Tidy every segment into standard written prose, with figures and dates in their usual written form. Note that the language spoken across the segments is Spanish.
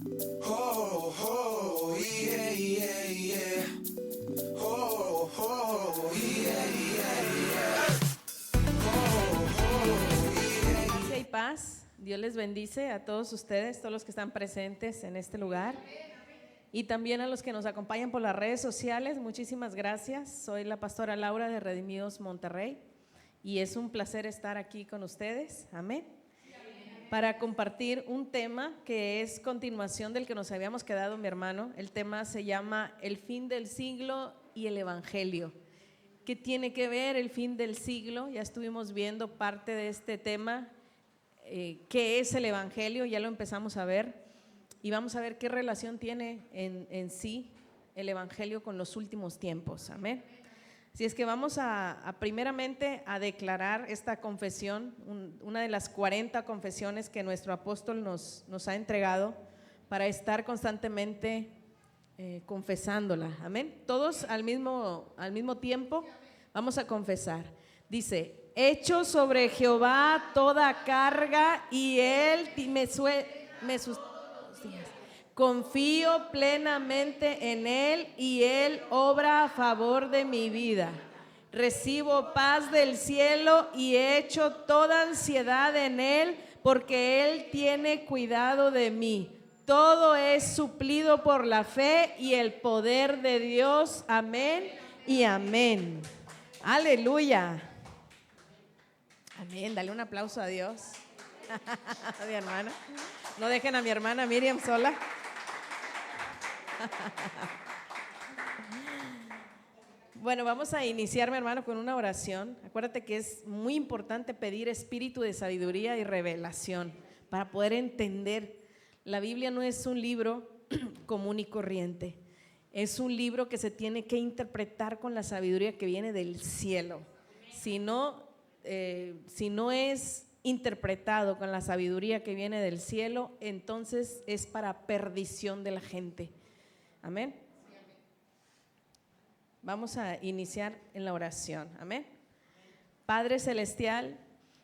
Oh, oh, yeah, yeah, yeah. Oh, oh, yeah, yeah, yeah. Oh, oh, yeah. Gracia y paz. Dios les bendice a todos ustedes, todos los que están presentes en este lugar. Y también a los que nos acompañan por las redes sociales, muchísimas gracias. Soy la pastora Laura de Redimidos Monterrey y es un placer estar aquí con ustedes, amén, para compartir un tema que es continuación del que nos habíamos quedado, mi hermano. El tema se llama El fin del siglo y el evangelio. ¿Qué tiene que ver el fin del siglo? Ya estuvimos viendo parte de este tema, qué es el evangelio, ya lo empezamos a ver. Y vamos a ver qué relación tiene en sí el evangelio con los últimos tiempos, amén. Así es que vamos a primeramente a declarar esta confesión, una de las 40 confesiones que nuestro apóstol nos ha entregado para estar constantemente confesándola, amén. Todos al mismo tiempo vamos a confesar. Dice: echo sobre Jehová toda carga y él me sustenta. Confío plenamente en Él y Él obra a favor de mi vida. Recibo paz del cielo y echo toda ansiedad en Él porque Él tiene cuidado de mí. Todo es suplido por la fe y el poder de Dios. Amén y amén. Aleluya. Amén. Dale un aplauso a Dios. A mi hermana. No dejen a mi hermana Miriam sola. Bueno, vamos a iniciar, mi hermano, con una oración. Acuérdate que es muy importante pedir espíritu de sabiduría y revelación para poder entender. La Biblia no es un libro común y corriente. Es un libro que se tiene que interpretar con la sabiduría que viene del cielo. Si no es interpretado con la sabiduría que viene del cielo, entonces es para perdición de la gente. Amén. Vamos a iniciar en la oración. Amén. Padre celestial,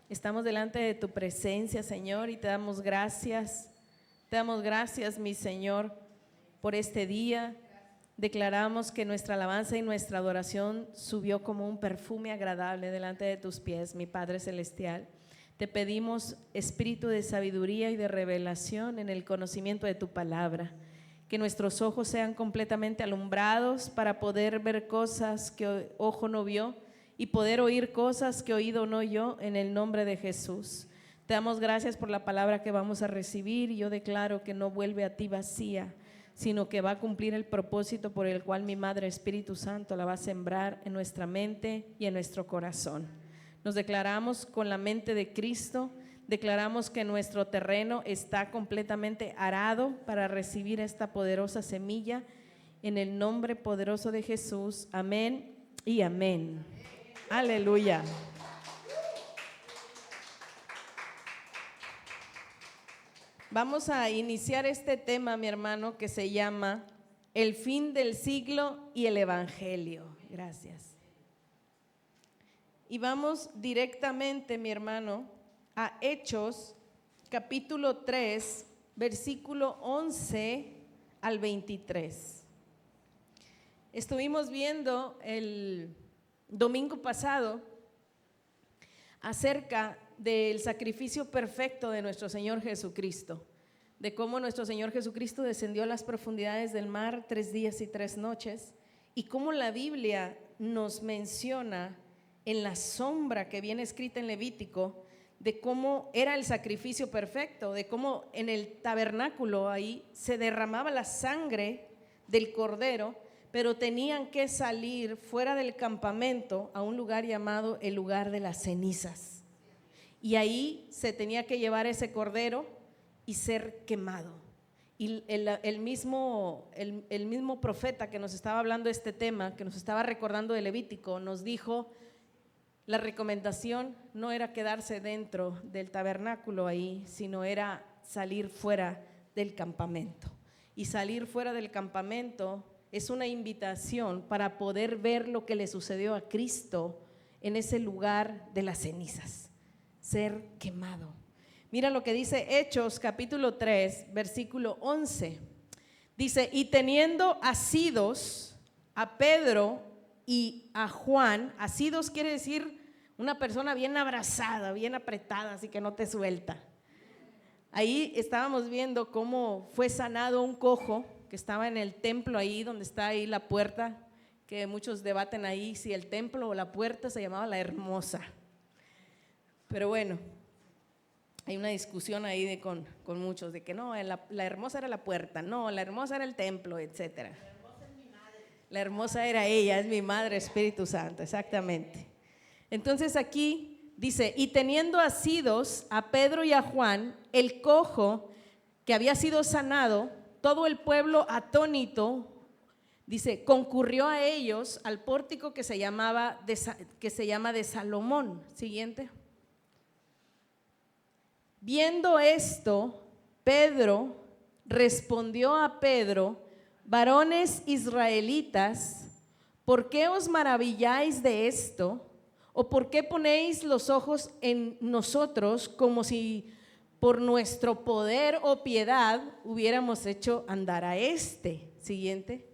estamos delante de tu presencia, Señor, y te damos gracias. Te damos gracias, mi Señor, por este día. Declaramos que nuestra alabanza y nuestra adoración subió como un perfume agradable delante de tus pies, mi Padre celestial. Te pedimos espíritu de sabiduría y de revelación en el conocimiento de tu palabra. Que nuestros ojos sean completamente alumbrados para poder ver cosas que ojo no vio y poder oír cosas que oído no oyó, en el nombre de Jesús. Te damos gracias por la palabra que vamos a recibir y yo declaro que no vuelve a ti vacía, sino que va a cumplir el propósito por el cual mi Madre Espíritu Santo la va a sembrar en nuestra mente y en nuestro corazón. Nos declaramos con la mente de Cristo. Declaramos que nuestro terreno está completamente arado para recibir esta poderosa semilla en el nombre poderoso de Jesús. Amén y amén. Aleluya. Vamos a iniciar este tema, mi hermano, que se llama El fin del siglo y el evangelio. Gracias. Y vamos directamente, mi hermano, a Hechos, capítulo 3, versículo 11 al 23. Estuvimos viendo el domingo pasado acerca del sacrificio perfecto de nuestro Señor Jesucristo, de cómo nuestro Señor Jesucristo descendió a las profundidades del mar 3 días y 3 noches, y cómo la Biblia nos menciona en la sombra que viene escrita en Levítico, de cómo era el sacrificio perfecto, de cómo en el tabernáculo ahí se derramaba la sangre del cordero, pero tenían que salir fuera del campamento a un lugar llamado el lugar de las cenizas, y ahí se tenía que llevar ese cordero y ser quemado. Y el mismo profeta que nos estaba hablando de este tema, que nos estaba recordando de Levítico, nos dijo: la recomendación no era quedarse dentro del tabernáculo ahí, sino era salir fuera del campamento. Y salir fuera del campamento es una invitación para poder ver lo que le sucedió a Cristo en ese lugar de las cenizas, ser quemado. Mira lo que dice Hechos capítulo 3, versículo 11. Dice, y teniendo asidos a Pedro y a Juan, asidos quiere decir una persona bien abrazada, bien apretada, así que no te suelta. Ahí estábamos viendo cómo fue sanado un cojo que estaba en el templo ahí donde está ahí la puerta, que muchos debaten ahí si el templo o la puerta se llamaba La Hermosa. Pero bueno, hay una discusión ahí con muchos de que no, la hermosa era la puerta, no, la hermosa era el templo, etcétera. La hermosa es mi madre. La hermosa era ella, es mi madre, Espíritu Santo, exactamente. Entonces aquí dice, y teniendo asidos a Pedro y a Juan, el cojo que había sido sanado, todo el pueblo atónito, dice, concurrió a ellos al pórtico que se llama de Salomón. Siguiente. Viendo esto, Pedro respondió a Pedro, varones israelitas, ¿por qué os maravilláis de esto? ¿O por qué ponéis los ojos en nosotros como si por nuestro poder o piedad hubiéramos hecho andar a este? Siguiente.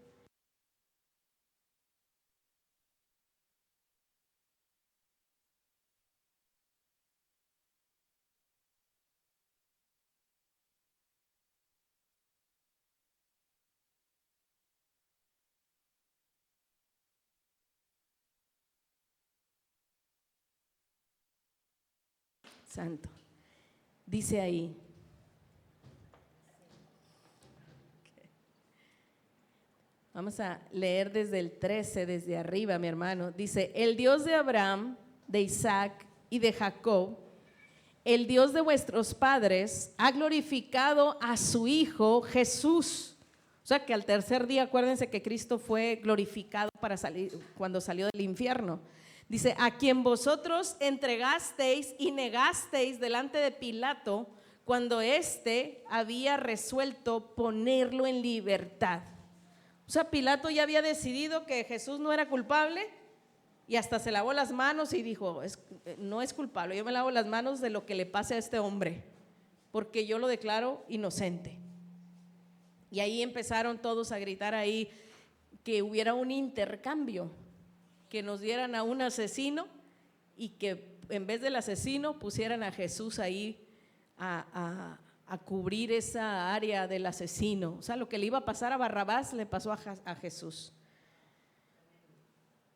Santo. Dice ahí. Vamos a leer desde el 13, desde arriba, mi hermano. Dice, el Dios de Abraham, de Isaac y de Jacob, el Dios de vuestros padres, ha glorificado a su Hijo Jesús. O sea que al tercer día, acuérdense que Cristo fue glorificado para salir, cuando salió del infierno. Dice, a quien vosotros entregasteis y negasteis delante de Pilato, cuando éste había resuelto ponerlo en libertad. O sea, Pilato ya había decidido que Jesús no era culpable y hasta se lavó las manos y dijo, no es culpable, yo me lavo las manos de lo que le pase a este hombre, porque yo lo declaro inocente. Y ahí empezaron todos a gritar ahí que hubiera un intercambio, que nos dieran a un asesino y que en vez del asesino pusieran a Jesús ahí a cubrir esa área del asesino. O sea, lo que le iba a pasar a Barrabás le pasó a Jesús.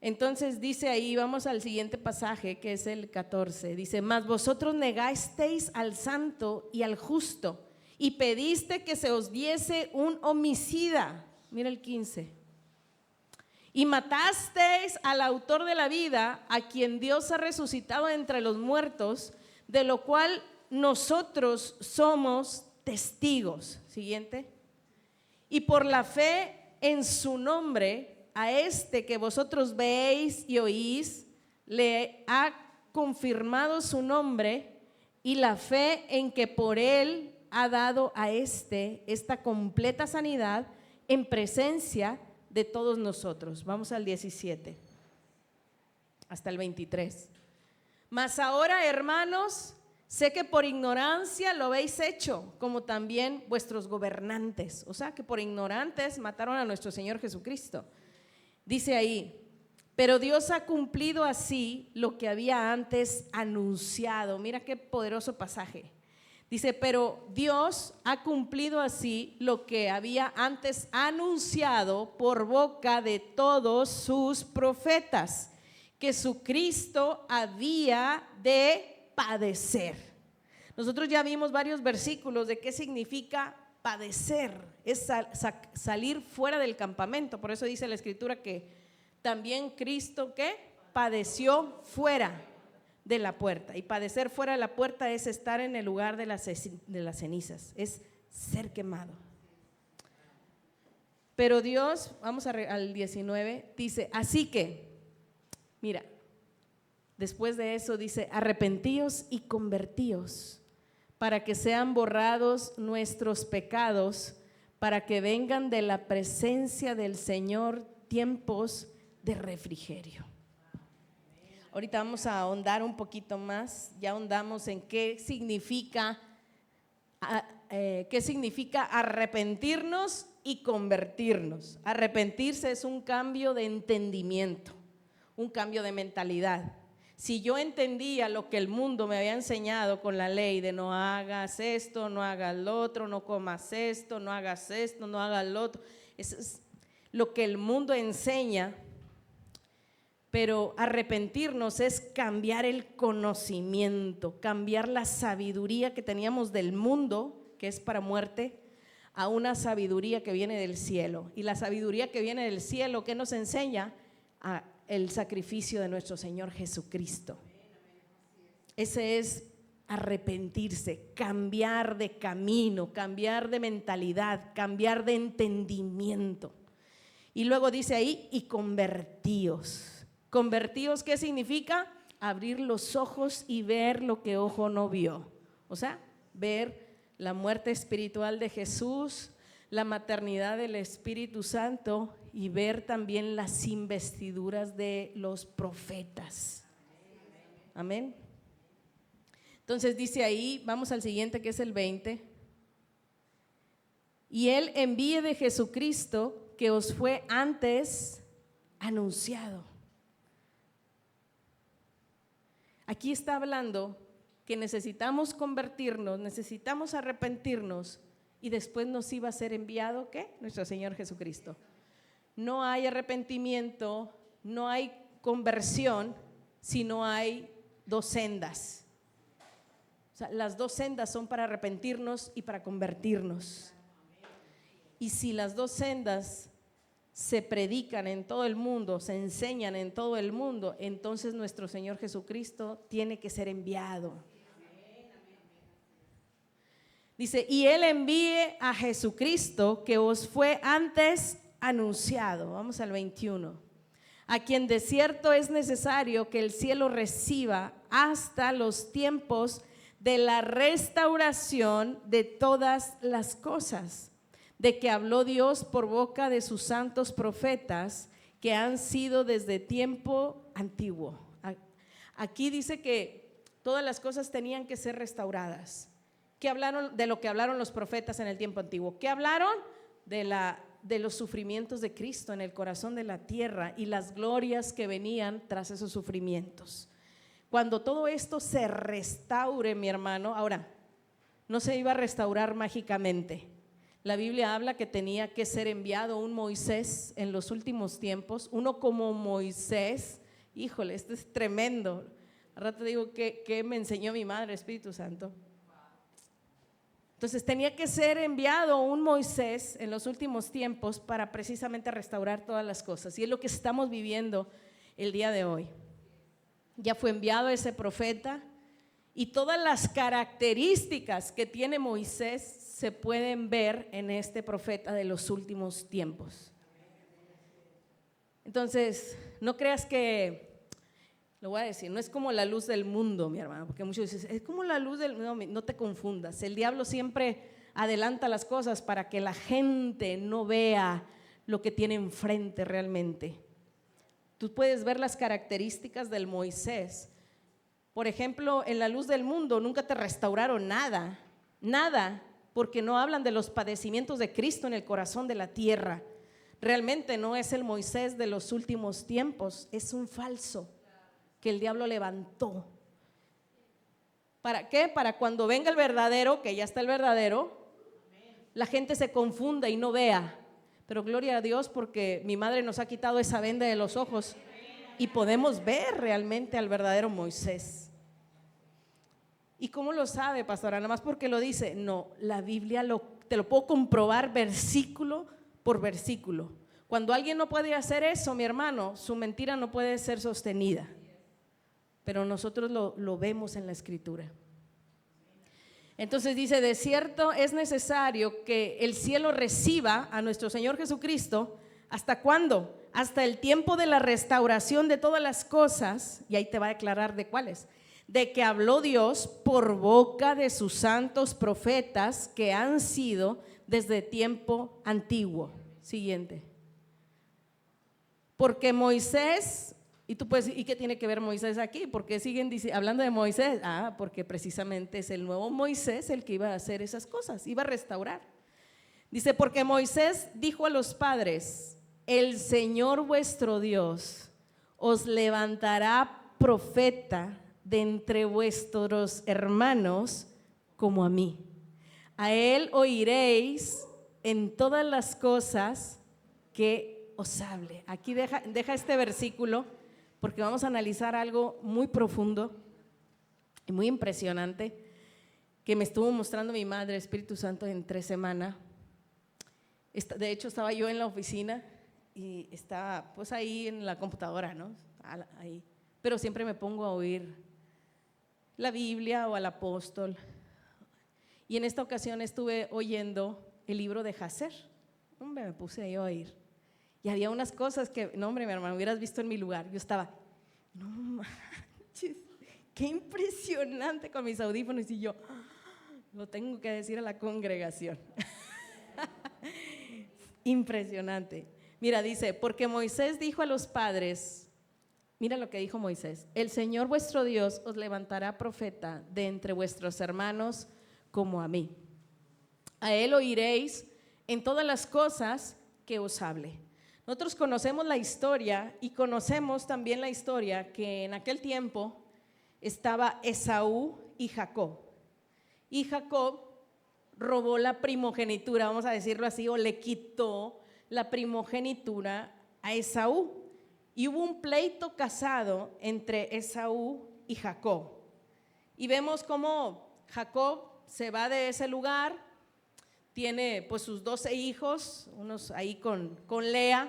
Entonces dice ahí, vamos al siguiente pasaje que es el 14, dice, mas vosotros negasteis al santo y al justo y pediste que se os diese un homicida. Mira el 15. Y matasteis al autor de la vida, a quien Dios ha resucitado entre los muertos, de lo cual nosotros somos testigos. Siguiente. Y por la fe en su nombre, a este que vosotros veis y oís, le ha confirmado su nombre, y la fe en que por él ha dado a esta completa sanidad en presencia de todos nosotros. Vamos al 17 hasta el 23. Mas ahora, hermanos, sé que por ignorancia lo habéis hecho, como también vuestros gobernantes. O sea, que por ignorantes mataron a nuestro Señor Jesucristo. Dice ahí, pero Dios ha cumplido así lo que había antes anunciado. Mira qué poderoso pasaje. Dice, pero Dios ha cumplido así lo que había antes anunciado por boca de todos sus profetas, que su Cristo había de padecer. Nosotros ya vimos varios versículos de qué significa padecer, es salir fuera del campamento. Por eso dice la Escritura que también Cristo ¿qué? Padeció fuera de la puerta, y padecer fuera de la puerta es estar en el lugar de las cenizas, es ser quemado. Pero Dios, vamos al 19, dice, así que, mira, después de eso dice, arrepentíos y convertíos, para que sean borrados nuestros pecados, para que vengan de la presencia del Señor tiempos de refrigerio. Ahorita vamos a ahondar un poquito más, ya ahondamos en qué significa ¿Qué significa arrepentirnos y convertirnos? Arrepentirse es un cambio de entendimiento, un cambio de mentalidad. Si yo entendía lo que el mundo me había enseñado con la ley de no hagas esto, no hagas lo otro, no comas esto, no hagas esto, no hagas lo otro, eso es lo que el mundo enseña. Pero arrepentirnos es cambiar el conocimiento, cambiar la sabiduría que teníamos del mundo, que es para muerte, a una sabiduría que viene del cielo. Y la sabiduría que viene del cielo, ¿qué nos enseña? El sacrificio de nuestro Señor Jesucristo. Ese es arrepentirse, cambiar de camino, cambiar de mentalidad, cambiar de entendimiento. Y luego dice ahí, y convertíos. Convertíos, ¿qué significa? Abrir los ojos y ver lo que ojo no vio. O sea, ver la muerte espiritual de Jesús, la maternidad del Espíritu Santo y ver también las investiduras de los profetas. Amén. Entonces dice ahí, vamos al siguiente que es el 20. Y Él envíe de Jesucristo que os fue antes anunciado. Aquí está hablando que necesitamos convertirnos, necesitamos arrepentirnos y después nos iba a ser enviado, ¿qué? Nuestro Señor Jesucristo. No hay arrepentimiento, no hay conversión si no hay dos sendas. O sea, las dos sendas son para arrepentirnos y para convertirnos. Y si las dos sendas se predican en todo el mundo, se enseñan en todo el mundo, entonces nuestro Señor Jesucristo tiene que ser enviado. Dice, y Él envíe a Jesucristo que os fue antes anunciado. Vamos al 21. A quien de cierto es necesario que el cielo reciba hasta los tiempos de la restauración de todas las cosas, de que habló Dios por boca de sus santos profetas que han sido desde tiempo antiguo. Aquí dice que todas las cosas tenían que ser restauradas. ¿Qué hablaron? De lo que hablaron los profetas en el tiempo antiguo. ¿Qué hablaron? De los sufrimientos de Cristo en el corazón de la tierra y las glorias que venían tras esos sufrimientos. Cuando todo esto se restaure, mi hermano, ahora, no se iba a restaurar mágicamente. La Biblia habla que tenía que ser enviado un Moisés en los últimos tiempos, uno como Moisés. Híjole, esto es tremendo. Al rato digo que me enseñó mi madre, Espíritu Santo. Entonces tenía que ser enviado un Moisés en los últimos tiempos para precisamente restaurar todas las cosas. Y es lo que estamos viviendo el día de hoy. Ya fue enviado ese profeta y todas las características que tiene Moisés se pueden ver en este profeta de los últimos tiempos. Entonces, no creas que, lo voy a decir, no es como la luz del mundo, mi hermano, porque muchos dicen, es como la luz del mundo. No te confundas, el diablo siempre adelanta las cosas para que la gente no vea lo que tiene enfrente realmente. Tú puedes ver las características del Moisés. Por ejemplo, en la luz del mundo nunca te restauraron nada, porque no hablan de los padecimientos de Cristo en el corazón de la tierra. Realmente no es el Moisés de los últimos tiempos, es un falso que el diablo levantó. ¿Para qué? Para cuando venga el verdadero, que ya está el verdadero, la gente se confunda y no vea. Pero gloria a Dios porque mi madre nos ha quitado esa venda de los ojos y podemos ver realmente al verdadero Moisés. ¿Y cómo lo sabe, pastora? Nada más porque lo dice. No, la Biblia te lo puedo comprobar versículo por versículo. Cuando alguien no puede hacer eso, mi hermano, su mentira no puede ser sostenida. Pero nosotros lo vemos en la Escritura. Entonces dice, de cierto es necesario que el cielo reciba a nuestro Señor Jesucristo. ¿Hasta cuándo? Hasta el tiempo de la restauración de todas las cosas. Y ahí te va a declarar de cuáles. De que habló Dios por boca de sus santos profetas que han sido desde tiempo antiguo. Siguiente. Porque Moisés Y tú puedes decir, ¿y qué tiene que ver Moisés aquí? ¿Por qué siguen hablando de Moisés? Porque precisamente es el nuevo Moisés el que iba a hacer esas cosas, iba a restaurar. Dice, porque Moisés dijo a los padres, el Señor vuestro Dios os levantará profeta de entre vuestros hermanos como a mí. A él oiréis en todas las cosas que os hable. Aquí deja este versículo porque vamos a analizar algo muy profundo y muy impresionante que me estuvo mostrando mi madre, Espíritu Santo, en 3 semanas. De hecho, estaba yo en la oficina y estaba pues ahí en la computadora, ¿no? Ahí. Pero siempre me pongo a oír la Biblia o al apóstol. Y en esta ocasión estuve oyendo el libro de Jacer. Hombre, me puse ahí a oír. Y había unas cosas que, no hombre, mi hermano, hubieras visto en mi lugar. Yo estaba, no manches, qué impresionante con mis audífonos. Y yo, lo tengo que decir a la congregación. Impresionante. Mira, dice, porque Moisés dijo a los padres, mira lo que dijo Moisés, el Señor vuestro Dios os levantará profeta de entre vuestros hermanos como a mí. A él oiréis en todas las cosas que os hable. Nosotros conocemos la historia y conocemos también la historia que en aquel tiempo estaba Esaú y Jacob. Y Jacob robó la primogenitura, vamos a decirlo así, o le quitó la primogenitura a Esaú. Y hubo un pleito casado entre Esaú y Jacob. Y vemos cómo Jacob se va de ese lugar, tiene pues sus 12 hijos, unos ahí con Lea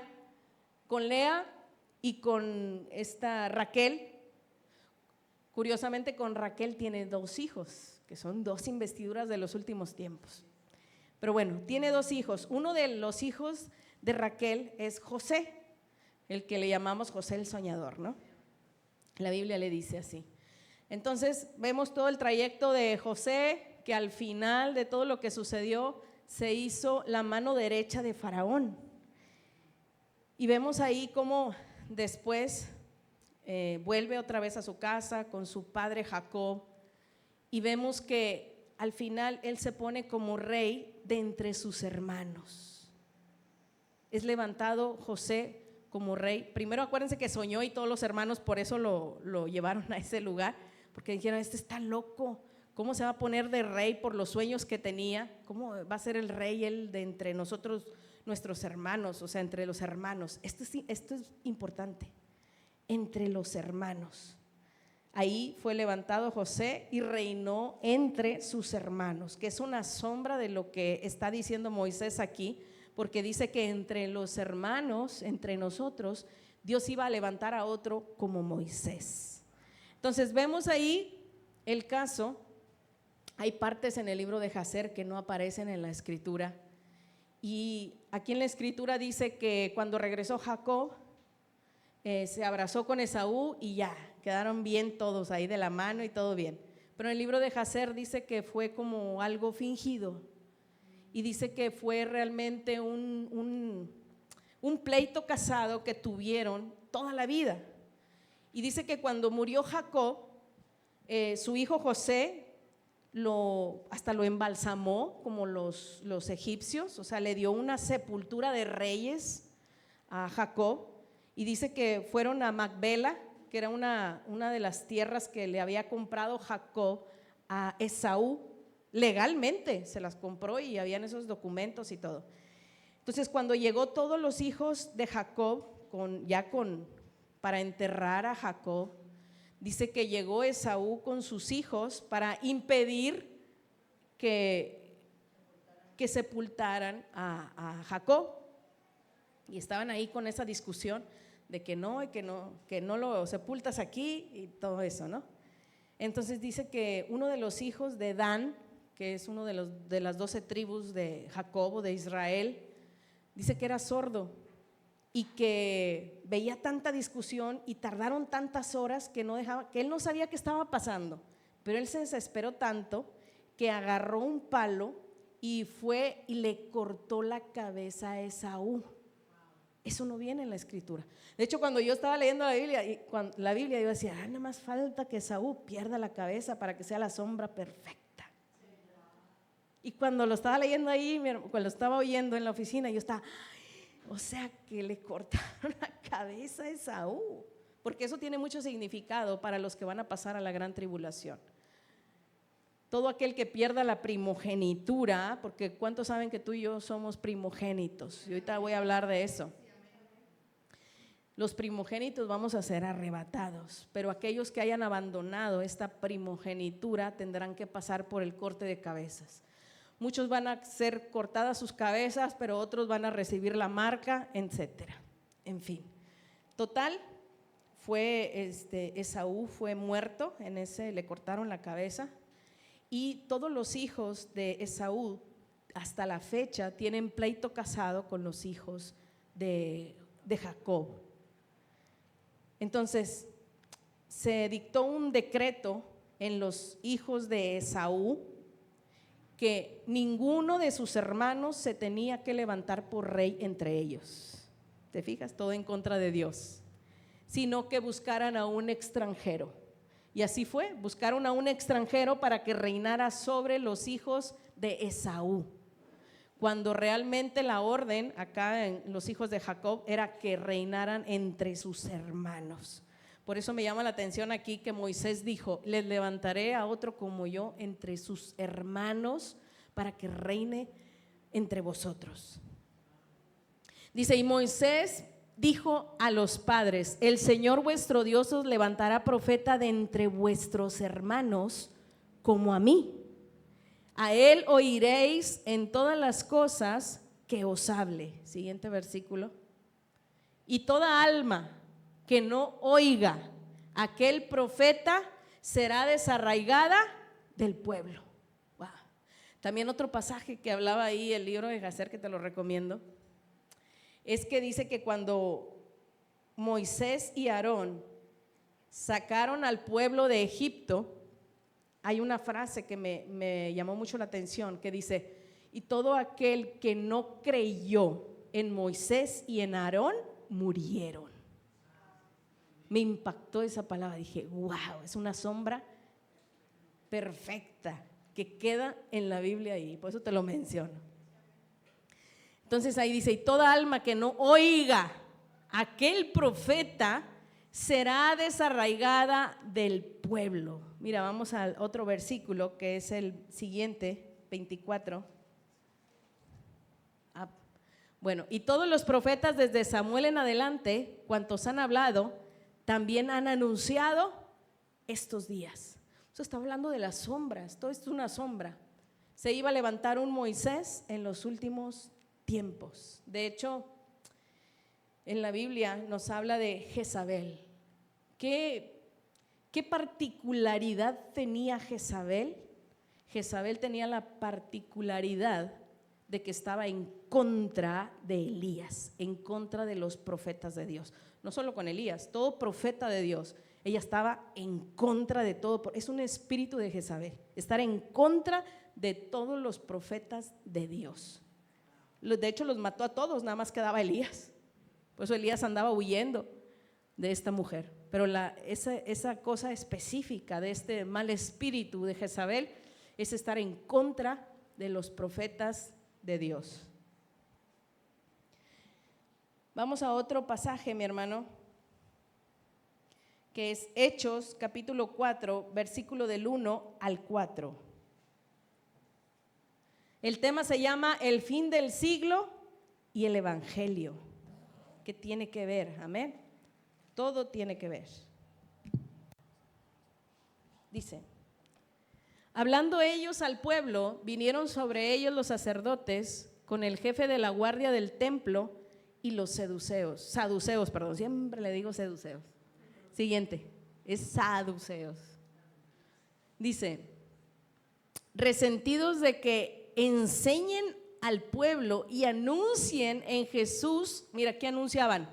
y con esta Raquel. Curiosamente con Raquel tiene 2 hijos, que son 2 investiduras de los últimos tiempos. Pero bueno, tiene 2 hijos. Uno de los hijos de Raquel es José, el que le llamamos José el soñador, ¿no? La Biblia le dice así. Entonces vemos todo el trayecto de José, que al final de todo lo que sucedió se hizo la mano derecha de Faraón. Y vemos ahí cómo después vuelve otra vez a su casa con su padre Jacob, y vemos que al final él se pone como rey de entre sus hermanos. Es levantado José como rey. Primero acuérdense que soñó y todos los hermanos por eso lo llevaron a ese lugar, porque dijeron, este está loco, ¿cómo se va a poner de rey por los sueños que tenía? ¿Cómo va a ser el rey él de entre nosotros, nuestros hermanos? O sea, entre los hermanos. Esto es importante, entre los hermanos. Ahí fue levantado José y reinó entre sus hermanos, que es una sombra de lo que está diciendo Moisés aquí, porque dice que entre los hermanos, entre nosotros, Dios iba a levantar a otro como Moisés. Entonces vemos ahí el caso. Hay partes en el libro de Jacer que no aparecen en la escritura, y aquí en la escritura dice que cuando regresó Jacob se abrazó con Esaú y ya, quedaron bien todos ahí de la mano y todo bien. Pero en el libro de Jacer dice que fue como algo fingido, y dice que fue realmente un pleito casado que tuvieron toda la vida. Y dice que cuando murió Jacob, su hijo José hasta lo embalsamó como los egipcios, o sea, le dio una sepultura de reyes a Jacob. Y dice que fueron a Macbela, que era una de las tierras que le había comprado Jacob a Esaú. Legalmente se las compró y habían esos documentos y todo. Entonces cuando llegó todos los hijos de Jacob para enterrar a Jacob, dice que llegó Esaú con sus hijos para impedir que sepultaran a Jacob. Y estaban ahí con esa discusión de que no lo sepultas aquí y todo eso, ¿no? Entonces dice que uno de los hijos de Dan, que es uno de las 12 tribus de Jacob o de Israel, dice que era sordo y que veía tanta discusión y tardaron tantas horas que él no sabía qué estaba pasando, pero él se desesperó tanto que agarró un palo y fue y le cortó la cabeza a Esaú. Eso no viene en la Escritura. De hecho, cuando yo estaba leyendo la Biblia, yo decía, nada más falta que Esaú pierda la cabeza para que sea la sombra perfecta. Y cuando lo estaba leyendo ahí, cuando lo estaba oyendo en la oficina, yo estaba, o sea que le cortaron la cabeza a Esaú, porque eso tiene mucho significado para los que van a pasar a la gran tribulación. Todo aquel que pierda la primogenitura, porque ¿cuántos saben que tú y yo somos primogénitos? Y ahorita voy a hablar de eso. Los primogénitos vamos a ser arrebatados, pero aquellos que hayan abandonado esta primogenitura tendrán que pasar por el corte de cabezas. Muchos van a ser cortadas sus cabezas, pero otros van a recibir la marca, etcétera. En fin, total, Esaú fue muerto, le cortaron la cabeza, y todos los hijos de Esaú hasta la fecha tienen pleito casado con los hijos de Jacob. Entonces se dictó un decreto en los hijos de Esaú que ninguno de sus hermanos se tenía que levantar por rey entre ellos. ¿Te fijas? Todo en contra de Dios, sino que buscaran a un extranjero. Y así fue, buscaron a un extranjero para que reinara sobre los hijos de Esaú, cuando realmente la orden acá en los hijos de Jacob era que reinaran entre sus hermanos. Por eso me llama la atención aquí que Moisés dijo, les levantaré a otro como yo entre sus hermanos para que reine entre vosotros. Dice, y Moisés dijo a los padres, el Señor vuestro Dios os levantará profeta de entre vuestros hermanos como a mí. A él oiréis en todas las cosas que os hable. Siguiente versículo. Y toda alma que no oiga a aquel profeta será desarraigada del pueblo. Wow. También otro pasaje que hablaba ahí el libro de Jacer, que te lo recomiendo, es que dice que cuando Moisés y Aarón sacaron al pueblo de Egipto, hay una frase que me llamó mucho la atención, que dice, y todo aquel que no creyó en Moisés y en Aarón, murieron. Me impactó esa palabra, dije, wow, es una sombra perfecta que queda en la Biblia ahí, por eso te lo menciono. Entonces ahí dice, y toda alma que no oiga a aquel profeta será desarraigada del pueblo. Mira, vamos al otro versículo que es el siguiente, 24. Bueno, y todos los profetas desde Samuel en adelante, cuantos han hablado, también han anunciado estos días. Eso está hablando de las sombras, todo esto es una sombra. Se iba a levantar un Moisés en los últimos tiempos. De hecho, en la Biblia nos habla de Jezabel. ¿Qué particularidad tenía Jezabel? Jezabel tenía la particularidad de que estaba en contra de Elías, en contra de los profetas de Dios. No solo con Elías, todo profeta de Dios. Ella estaba en contra de todo. Es un espíritu de Jezabel, estar en contra de todos los profetas de Dios. De hecho, los mató a todos, nada más quedaba Elías. Por eso Elías andaba huyendo de esta mujer. Pero esa cosa específica de este mal espíritu de Jezabel es estar en contra de los profetas de Dios. Vamos a otro pasaje, mi hermano, que es Hechos capítulo 4, versículo del 1 al 4. El tema se llama el fin del siglo y el evangelio. ¿Qué tiene que ver? Amén. Todo tiene que ver. Dice, hablando ellos al pueblo, vinieron sobre ellos los sacerdotes con el jefe de la guardia del templo y los saduceos, siempre le digo seduceos. Siguiente, es saduceos. Dice, resentidos de que enseñen al pueblo y anuncien en Jesús, mira, ¿qué anunciaban?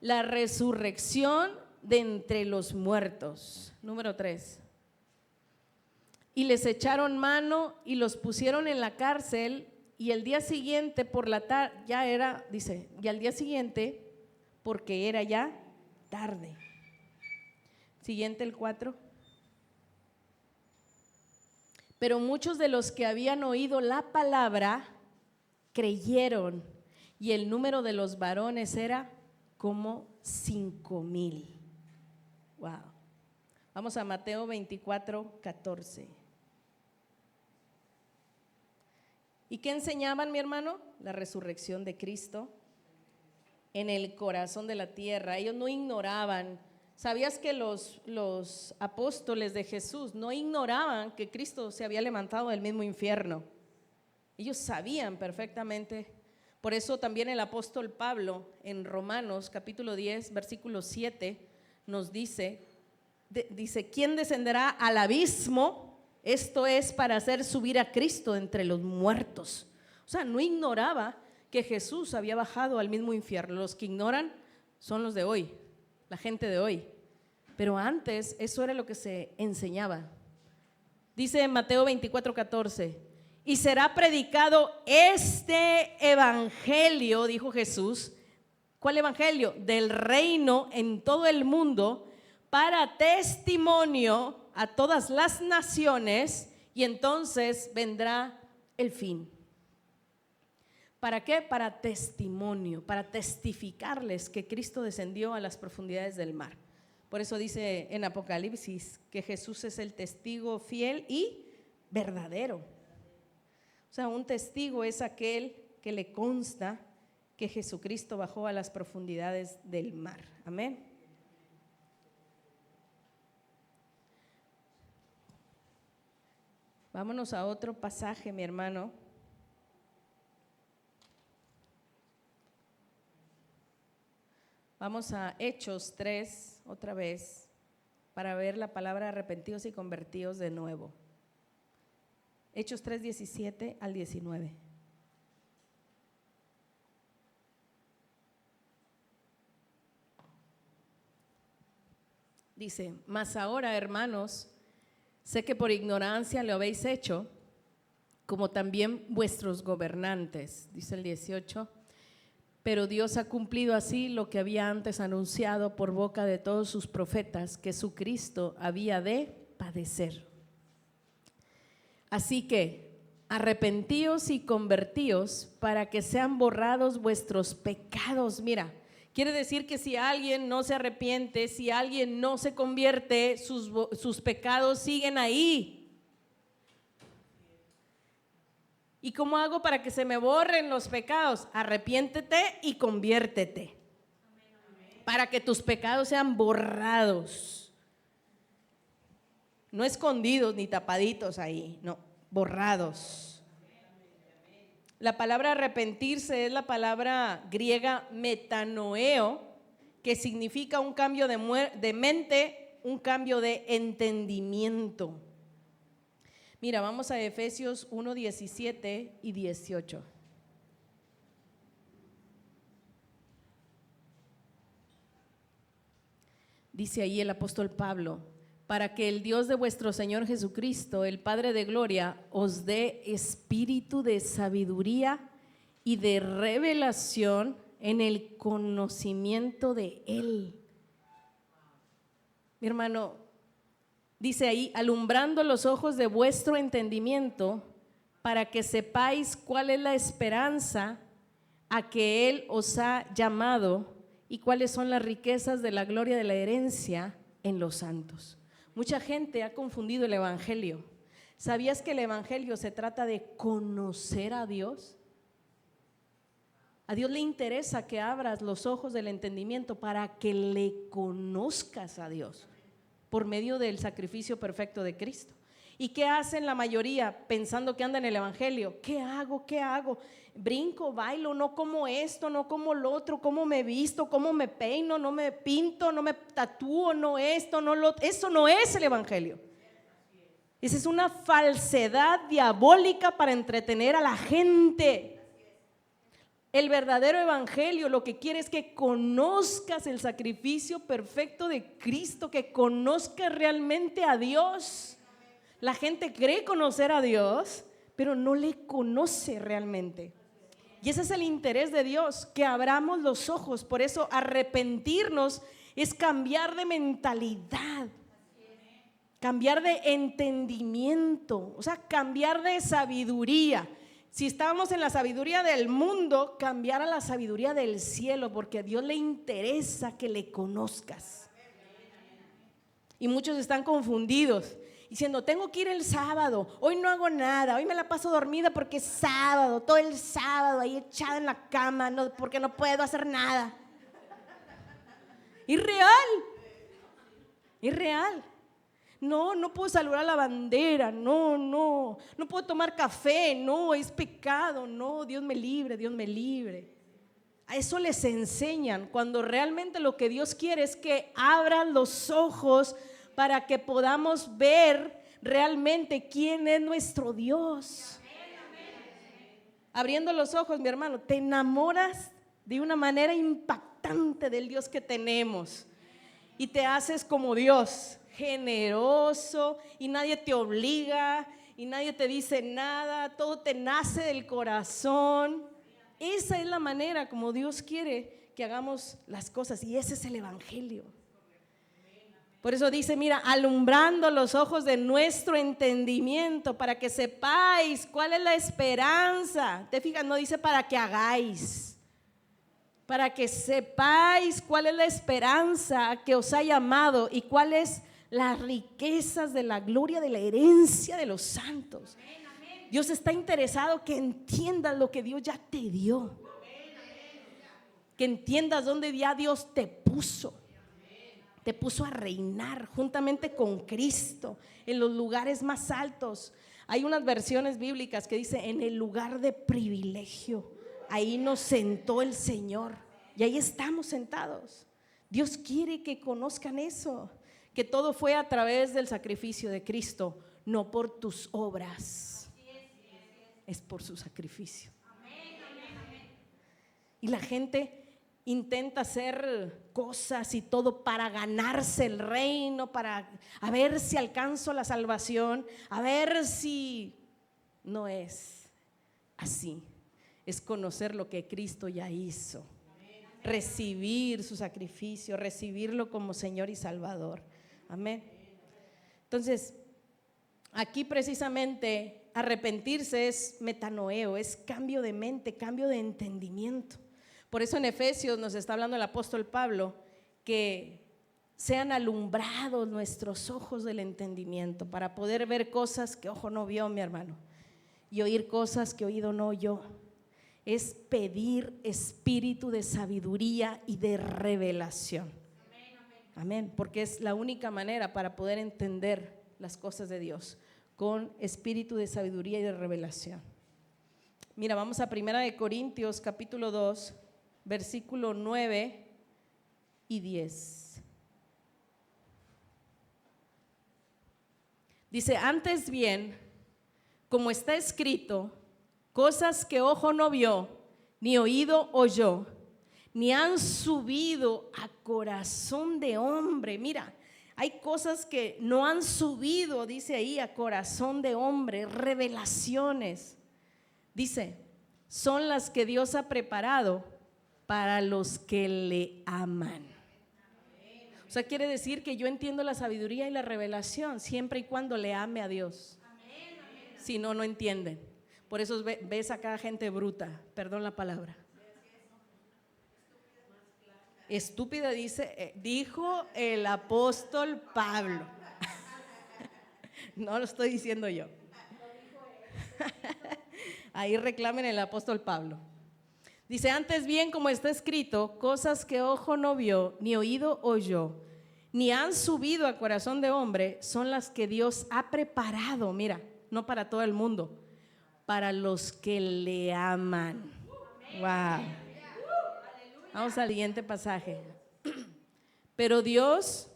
La resurrección de entre los muertos. Número 3. Y les echaron mano y los pusieron en la cárcel y el día siguiente por la tarde, ya era, dice, y al día siguiente, porque era ya tarde. Siguiente el 4. Pero muchos de los que habían oído la palabra creyeron, y el número de los varones era como 5,000. Wow. Vamos a Mateo 24:14. ¿Y qué enseñaban, mi hermano? La resurrección de Cristo en el corazón de la tierra. Ellos no ignoraban. ¿Sabías que los apóstoles de Jesús no ignoraban que Cristo se había levantado del mismo infierno? Ellos sabían perfectamente. Por eso también el apóstol Pablo en Romanos capítulo 10 versículo 7 nos dice, ¿quién descenderá al abismo? Esto es para hacer subir a Cristo entre los muertos. O sea, no ignoraba que Jesús había bajado al mismo infierno. Los que ignoran son los de hoy, la gente de hoy. Pero antes eso era lo que se enseñaba. Dice en Mateo 24:14, y será predicado este evangelio, dijo Jesús. ¿Cuál evangelio? Del reino en todo el mundo, para testimonio a todas las naciones, y entonces vendrá el fin. ¿Para qué? Para testimonio, para testificarles que Cristo descendió a las profundidades del mar. Por eso dice en Apocalipsis que Jesús es el testigo fiel y verdadero. O sea, un testigo es aquel que le consta que Jesucristo bajó a las profundidades del mar. Amén. Vámonos a otro pasaje, mi hermano. Vamos a Hechos 3, otra vez, para ver la palabra arrepentidos y convertidos de nuevo. Hechos 3, 17 al 19. Dice, mas ahora, hermanos, sé que por ignorancia lo habéis hecho, como también vuestros gobernantes, dice el 18, pero Dios ha cumplido así lo que había antes anunciado por boca de todos sus profetas, que su Cristo había de padecer. Así que arrepentíos y convertíos para que sean borrados vuestros pecados. Mira, quiere decir que si alguien no se arrepiente, si alguien no se convierte, sus pecados siguen ahí. ¿Y cómo hago para que se me borren los pecados? Arrepiéntete y conviértete. Para que tus pecados sean borrados. No escondidos ni tapaditos ahí, no, borrados. La palabra arrepentirse es la palabra griega metanoeo, que significa un cambio de mente, un cambio de entendimiento. Mira, vamos a Efesios 1, 17 y 18. Dice ahí el apóstol Pablo, para que el Dios de vuestro Señor Jesucristo, el Padre de gloria, os dé espíritu de sabiduría y de revelación en el conocimiento de Él. Mi hermano, dice ahí, alumbrando los ojos de vuestro entendimiento, para que sepáis cuál es la esperanza a que Él os ha llamado y cuáles son las riquezas de la gloria de la herencia en los santos. Mucha gente ha confundido el evangelio. ¿Sabías que el evangelio se trata de conocer a Dios? A Dios le interesa que abras los ojos del entendimiento para que le conozcas a Dios por medio del sacrificio perfecto de Cristo. ¿Y qué hacen la mayoría pensando que anda en el evangelio? ¿Qué hago? ¿Qué hago? Brinco, bailo, no como esto, no como lo otro, cómo me visto, cómo me peino, no me pinto, no me tatúo, no esto, no lo otro. Eso no es el evangelio. Esa es una falsedad diabólica para entretener a la gente. El verdadero evangelio lo que quiere es que conozcas el sacrificio perfecto de Cristo, que conozcas realmente a Dios. La gente cree conocer a Dios, pero no le conoce realmente. Y ese es el interés de Dios, que abramos los ojos. Por eso arrepentirnos es cambiar de mentalidad, cambiar de entendimiento, o sea, cambiar de sabiduría. Si estábamos en la sabiduría del mundo, cambiar a la sabiduría del cielo, porque a Dios le interesa que le conozcas. Y muchos están confundidos, diciendo, tengo que ir el sábado, hoy no hago nada, hoy me la paso dormida porque es sábado, todo el sábado ahí echada en la cama, no, porque no puedo hacer nada. Irreal. No puedo saludar a la bandera, no puedo tomar café, no, es pecado, no, Dios me libre. A eso les enseñan, cuando realmente lo que Dios quiere es que abran los ojos para que podamos ver realmente quién es nuestro Dios. Abriendo los ojos, mi hermano, te enamoras de una manera impactante del Dios que tenemos y te haces como Dios, generoso, y nadie te obliga y nadie te dice nada, todo te nace del corazón. Esa es la manera como Dios quiere que hagamos las cosas, y ese es el evangelio. Por eso dice, mira, alumbrando los ojos de nuestro entendimiento, para que sepáis cuál es la esperanza. Te fijas, no dice para que hagáis, para que sepáis cuál es la esperanza que os ha llamado y cuáles las riquezas de la gloria de la herencia de los santos. Dios está interesado que entiendas lo que Dios ya te dio, que entiendas dónde ya Dios te puso a reinar juntamente con Cristo en los lugares más altos. Hay unas versiones bíblicas que dice en el lugar de privilegio, ahí nos sentó el Señor y ahí estamos sentados. Dios quiere que conozcan eso, que todo fue a través del sacrificio de Cristo, no por tus obras, es por su sacrificio. Y la gente intenta hacer cosas y todo para ganarse el reino, para a ver si alcanzo la salvación, a ver si no es así. Es conocer lo que Cristo ya hizo, recibir su sacrificio, recibirlo como Señor y Salvador. Amén. Entonces, aquí precisamente arrepentirse es metanoeo, es cambio de mente, cambio de entendimiento. Por eso en Efesios nos está hablando el apóstol Pablo que sean alumbrados nuestros ojos del entendimiento para poder ver cosas que ojo no vio, mi hermano, y oír cosas que oído no oyó. Es pedir espíritu de sabiduría y de revelación. Amén, porque es la única manera para poder entender las cosas de Dios, con espíritu de sabiduría y de revelación. Mira, vamos a 1 Corintios capítulo 2, versículo 9 y 10. Dice, antes bien, como está escrito, cosas que ojo no vio, ni oído oyó, ni han subido a corazón de hombre. Mira, hay cosas que no han subido, dice ahí, a corazón de hombre, revelaciones. Dice, son las que Dios ha preparado para los que le aman. O sea, quiere decir que yo entiendo la sabiduría y la revelación siempre y cuando le ame a Dios. Si no, no entienden. Por eso ves acá gente bruta, perdón la palabra. Estúpida dijo el apóstol Pablo. No lo estoy diciendo yo. Ahí reclamen el apóstol Pablo. Dice, antes bien, como está escrito, cosas que ojo no vio, ni oído oyó, ni han subido a corazón de hombre, son las que Dios ha preparado, mira, no para todo el mundo, para los que le aman. Wow. Vamos al siguiente pasaje. Pero Dios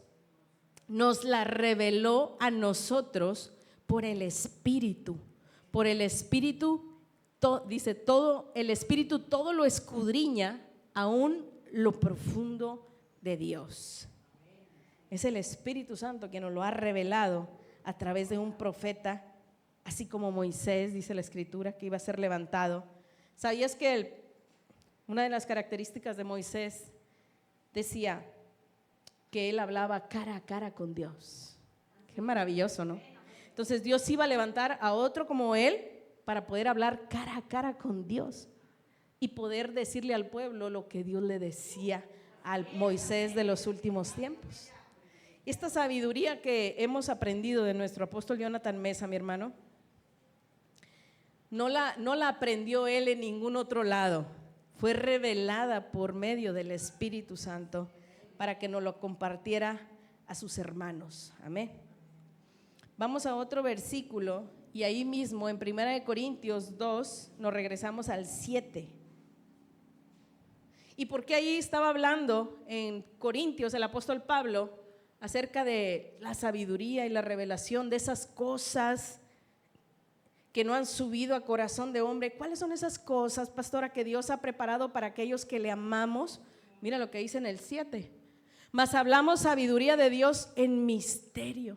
nos la reveló a nosotros por el Espíritu. Por el Espíritu, dice todo, el Espíritu todo lo escudriña, aún lo profundo de Dios. Es el Espíritu Santo que nos lo ha revelado a través de un profeta así como Moisés, dice la Escritura, que iba a ser levantado. ¿Sabías que una de las características de Moisés decía que él hablaba cara a cara con Dios? Qué maravilloso, ¿no? Entonces Dios iba a levantar a otro como él para poder hablar cara a cara con Dios y poder decirle al pueblo lo que Dios le decía al Moisés de los últimos tiempos. Esta sabiduría que hemos aprendido de nuestro apóstol Jonathan Mesa, mi hermano, no la aprendió él en ningún otro lado. Fue revelada por medio del Espíritu Santo para que nos lo compartiera a sus hermanos. Amén. Vamos a otro versículo y ahí mismo en 1 Corintios 2 nos regresamos al 7. ¿Y por qué ahí estaba hablando en Corintios el apóstol Pablo acerca de la sabiduría y la revelación de esas cosas que no han subido a corazón de hombre? ¿Cuáles son esas cosas, pastora, que Dios ha preparado para aquellos que le amamos? Mira lo que dice en el 7. Mas hablamos sabiduría de Dios en misterio.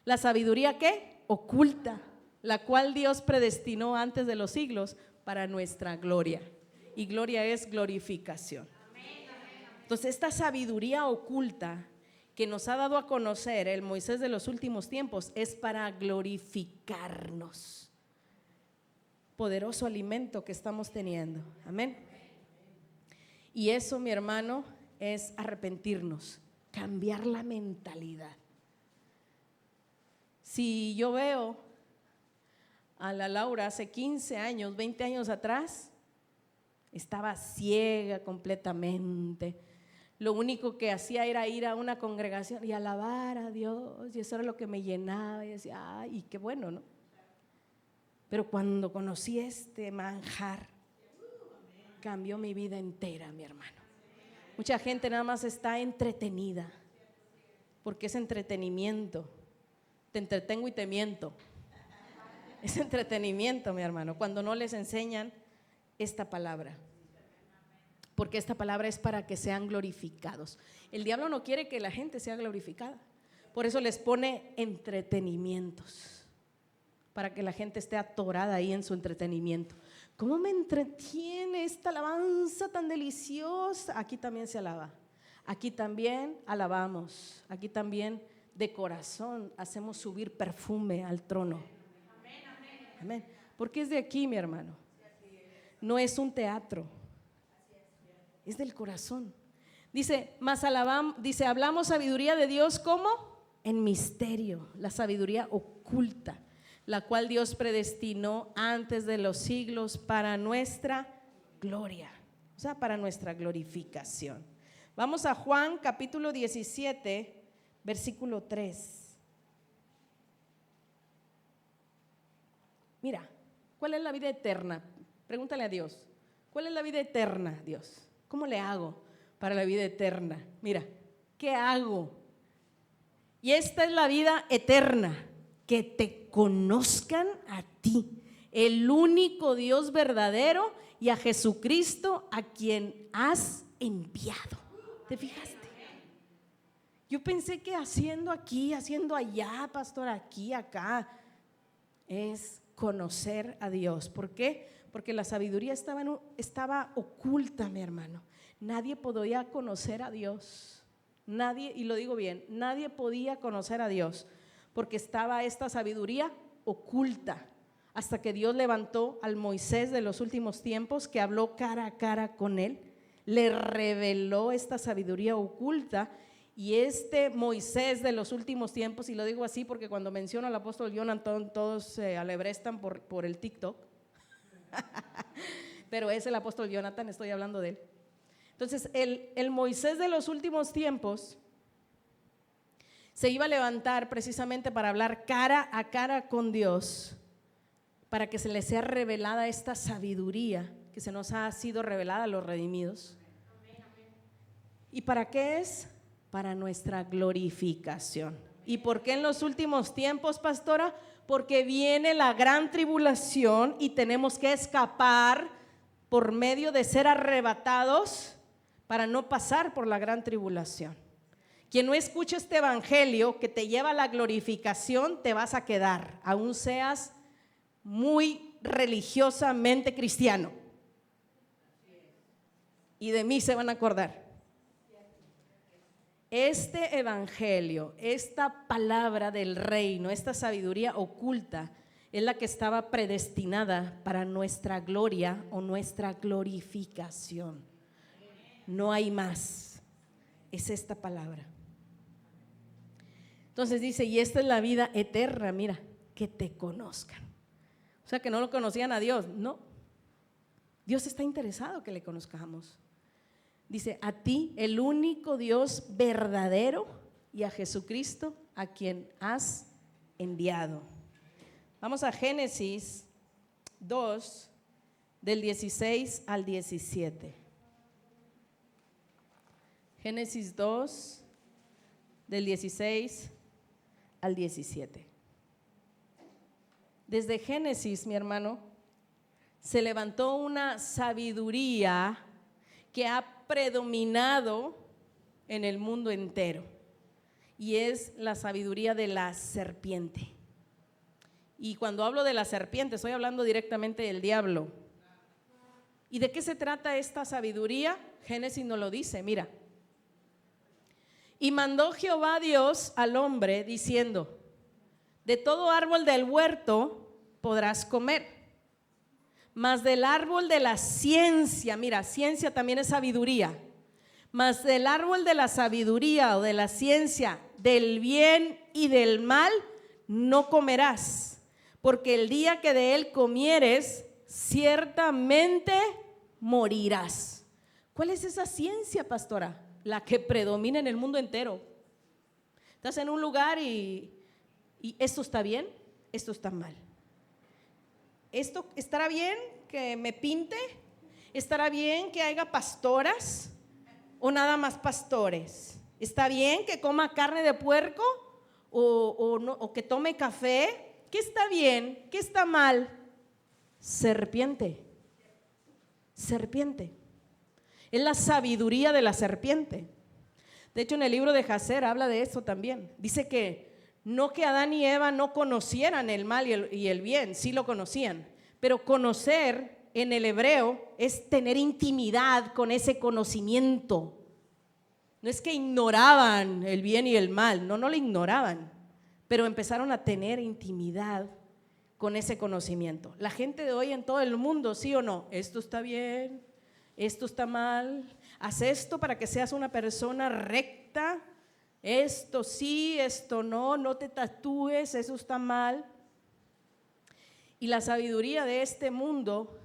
La sabiduría ¿qué? Oculta, la cual Dios predestinó antes de los siglos para nuestra gloria. Y gloria es glorificación. Entonces esta sabiduría oculta que nos ha dado a conocer el Moisés de los últimos tiempos es para glorificarnos. Poderoso alimento que estamos teniendo. Amén. Y eso, mi hermano, es arrepentirnos, cambiar la mentalidad. Si yo veo a la Laura hace 15 años, 20 años atrás, estaba ciega completamente. Lo único que hacía era ir a una congregación y alabar a Dios, y eso era lo que me llenaba, y decía, ay, qué bueno, ¿no? Pero cuando conocí este manjar, cambió mi vida entera, mi hermano. Mucha gente nada más está entretenida, porque es entretenimiento. Te entretengo y te miento. Es entretenimiento, mi hermano, cuando no les enseñan esta palabra. Porque esta palabra es para que sean glorificados. El diablo no quiere que la gente sea glorificada. Por eso les pone entretenimientos, para que la gente esté atorada ahí en su entretenimiento. ¿Cómo me entretiene esta alabanza tan deliciosa? Aquí también se alaba. Aquí también alabamos. Aquí también de corazón hacemos subir perfume al trono. Amén. Porque es de aquí, mi hermano. No es un teatro. Es del corazón. Dice, hablamos sabiduría de Dios como en misterio, la sabiduría oculta, la cual Dios predestinó antes de los siglos para nuestra gloria, o sea, para nuestra glorificación. Vamos a Juan capítulo 17, versículo 3. Mira, ¿cuál es la vida eterna? Pregúntale a Dios, ¿cuál es la vida eterna, Dios? ¿Cómo le hago para la vida eterna? Mira, ¿qué hago? Y esta es la vida eterna, que te conozcan a ti, el único Dios verdadero, y a Jesucristo a quien has enviado. ¿Te fijaste? Yo pensé que haciendo aquí, haciendo allá, pastor, aquí, acá, es conocer a Dios. ¿Por qué? Porque la sabiduría estaba oculta, mi hermano. Nadie podía conocer a Dios. Nadie, y lo digo bien, nadie podía conocer a Dios porque estaba esta sabiduría oculta. Hasta que Dios levantó al Moisés de los últimos tiempos, que habló cara a cara con él, le reveló esta sabiduría oculta. Y este Moisés de los últimos tiempos, y lo digo así porque cuando menciono al apóstol Jonathan todos se alebrestan por el TikTok. Pero es el apóstol Jonathan, estoy hablando de él. Entonces el Moisés de los últimos tiempos se iba a levantar precisamente para hablar cara a cara con Dios, para que se le sea revelada esta sabiduría que se nos ha sido revelada a los redimidos. ¿Y para qué es? Para nuestra glorificación. ¿Y por qué en los últimos tiempos, pastora? Porque viene la gran tribulación y tenemos que escapar por medio de ser arrebatados para no pasar por la gran tribulación. Quien no escucha este evangelio que te lleva a la glorificación, te vas a quedar, aún seas muy religiosamente cristiano. Y de mí se van a acordar. Este evangelio, esta palabra del reino, esta sabiduría oculta, es la que estaba predestinada para nuestra gloria o nuestra glorificación. No hay más. Es esta palabra. Entonces dice, y esta es la vida eterna, mira, que te conozcan. O sea, que no lo conocían a Dios, no. Dios está interesado que le conozcamos. Dice, a ti, el único Dios verdadero, y a Jesucristo, a quien has enviado. Vamos a Génesis 2, del 16 al 17. Génesis 2, del 16 al 17. Desde Génesis, mi hermano, se levantó una sabiduría que ha predominado en el mundo entero, y es la sabiduría de la serpiente. Y cuando hablo de la serpiente, estoy hablando directamente del diablo. ¿Y de qué se trata esta sabiduría? Génesis nos lo dice, mira. Y mandó Jehová Dios al hombre diciendo, de todo árbol del huerto podrás comer, mas del árbol de la ciencia, mira, ciencia también es sabiduría, mas del árbol de la sabiduría o de la ciencia, del bien y del mal, no comerás, porque el día que de él comieres, ciertamente morirás. ¿Cuál es esa ciencia, pastora? La que predomina en el mundo entero. Estás en un lugar y esto está bien, esto está mal. ¿Esto estará bien que me pinte? ¿Estará bien que haya pastoras o nada más pastores? ¿Está bien que coma carne de puerco o que tome café? ¿Qué está bien? ¿Qué está mal? Serpiente. Serpiente. Es la sabiduría de la serpiente. De hecho, en el libro de Jacer habla de eso también. Dice que no que Adán y Eva no conocieran el mal y el bien, sí lo conocían, pero conocer en el hebreo es tener intimidad con ese conocimiento. No es que ignoraban el bien y el mal, no lo ignoraban, pero empezaron a tener intimidad con ese conocimiento. La gente de hoy en todo el mundo, ¿sí o no? Esto está bien, esto está mal, haz esto para que seas una persona recta. Esto sí, esto no, no te tatúes, eso está mal. Y la sabiduría de este mundo,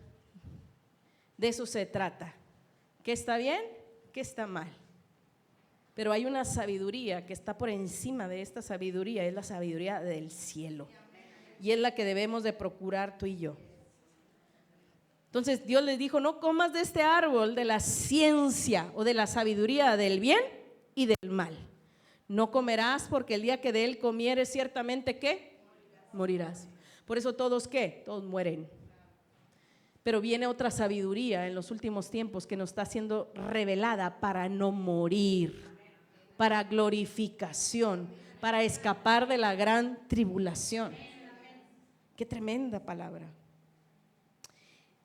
de eso se trata. ¿Qué está bien? ¿Qué está mal? Pero hay una sabiduría que está por encima de esta sabiduría, es la sabiduría del cielo. Y es la que debemos de procurar tú y yo. Entonces Dios les dijo, no comas de este árbol de la ciencia o de la sabiduría del bien y del mal. No comerás porque el día que de él comieres ciertamente ¿qué? Morirás. Por eso todos ¿qué? Todos mueren. Pero viene otra sabiduría en los últimos tiempos que nos está siendo revelada para no morir, para glorificación, para escapar de la gran tribulación. Qué tremenda palabra.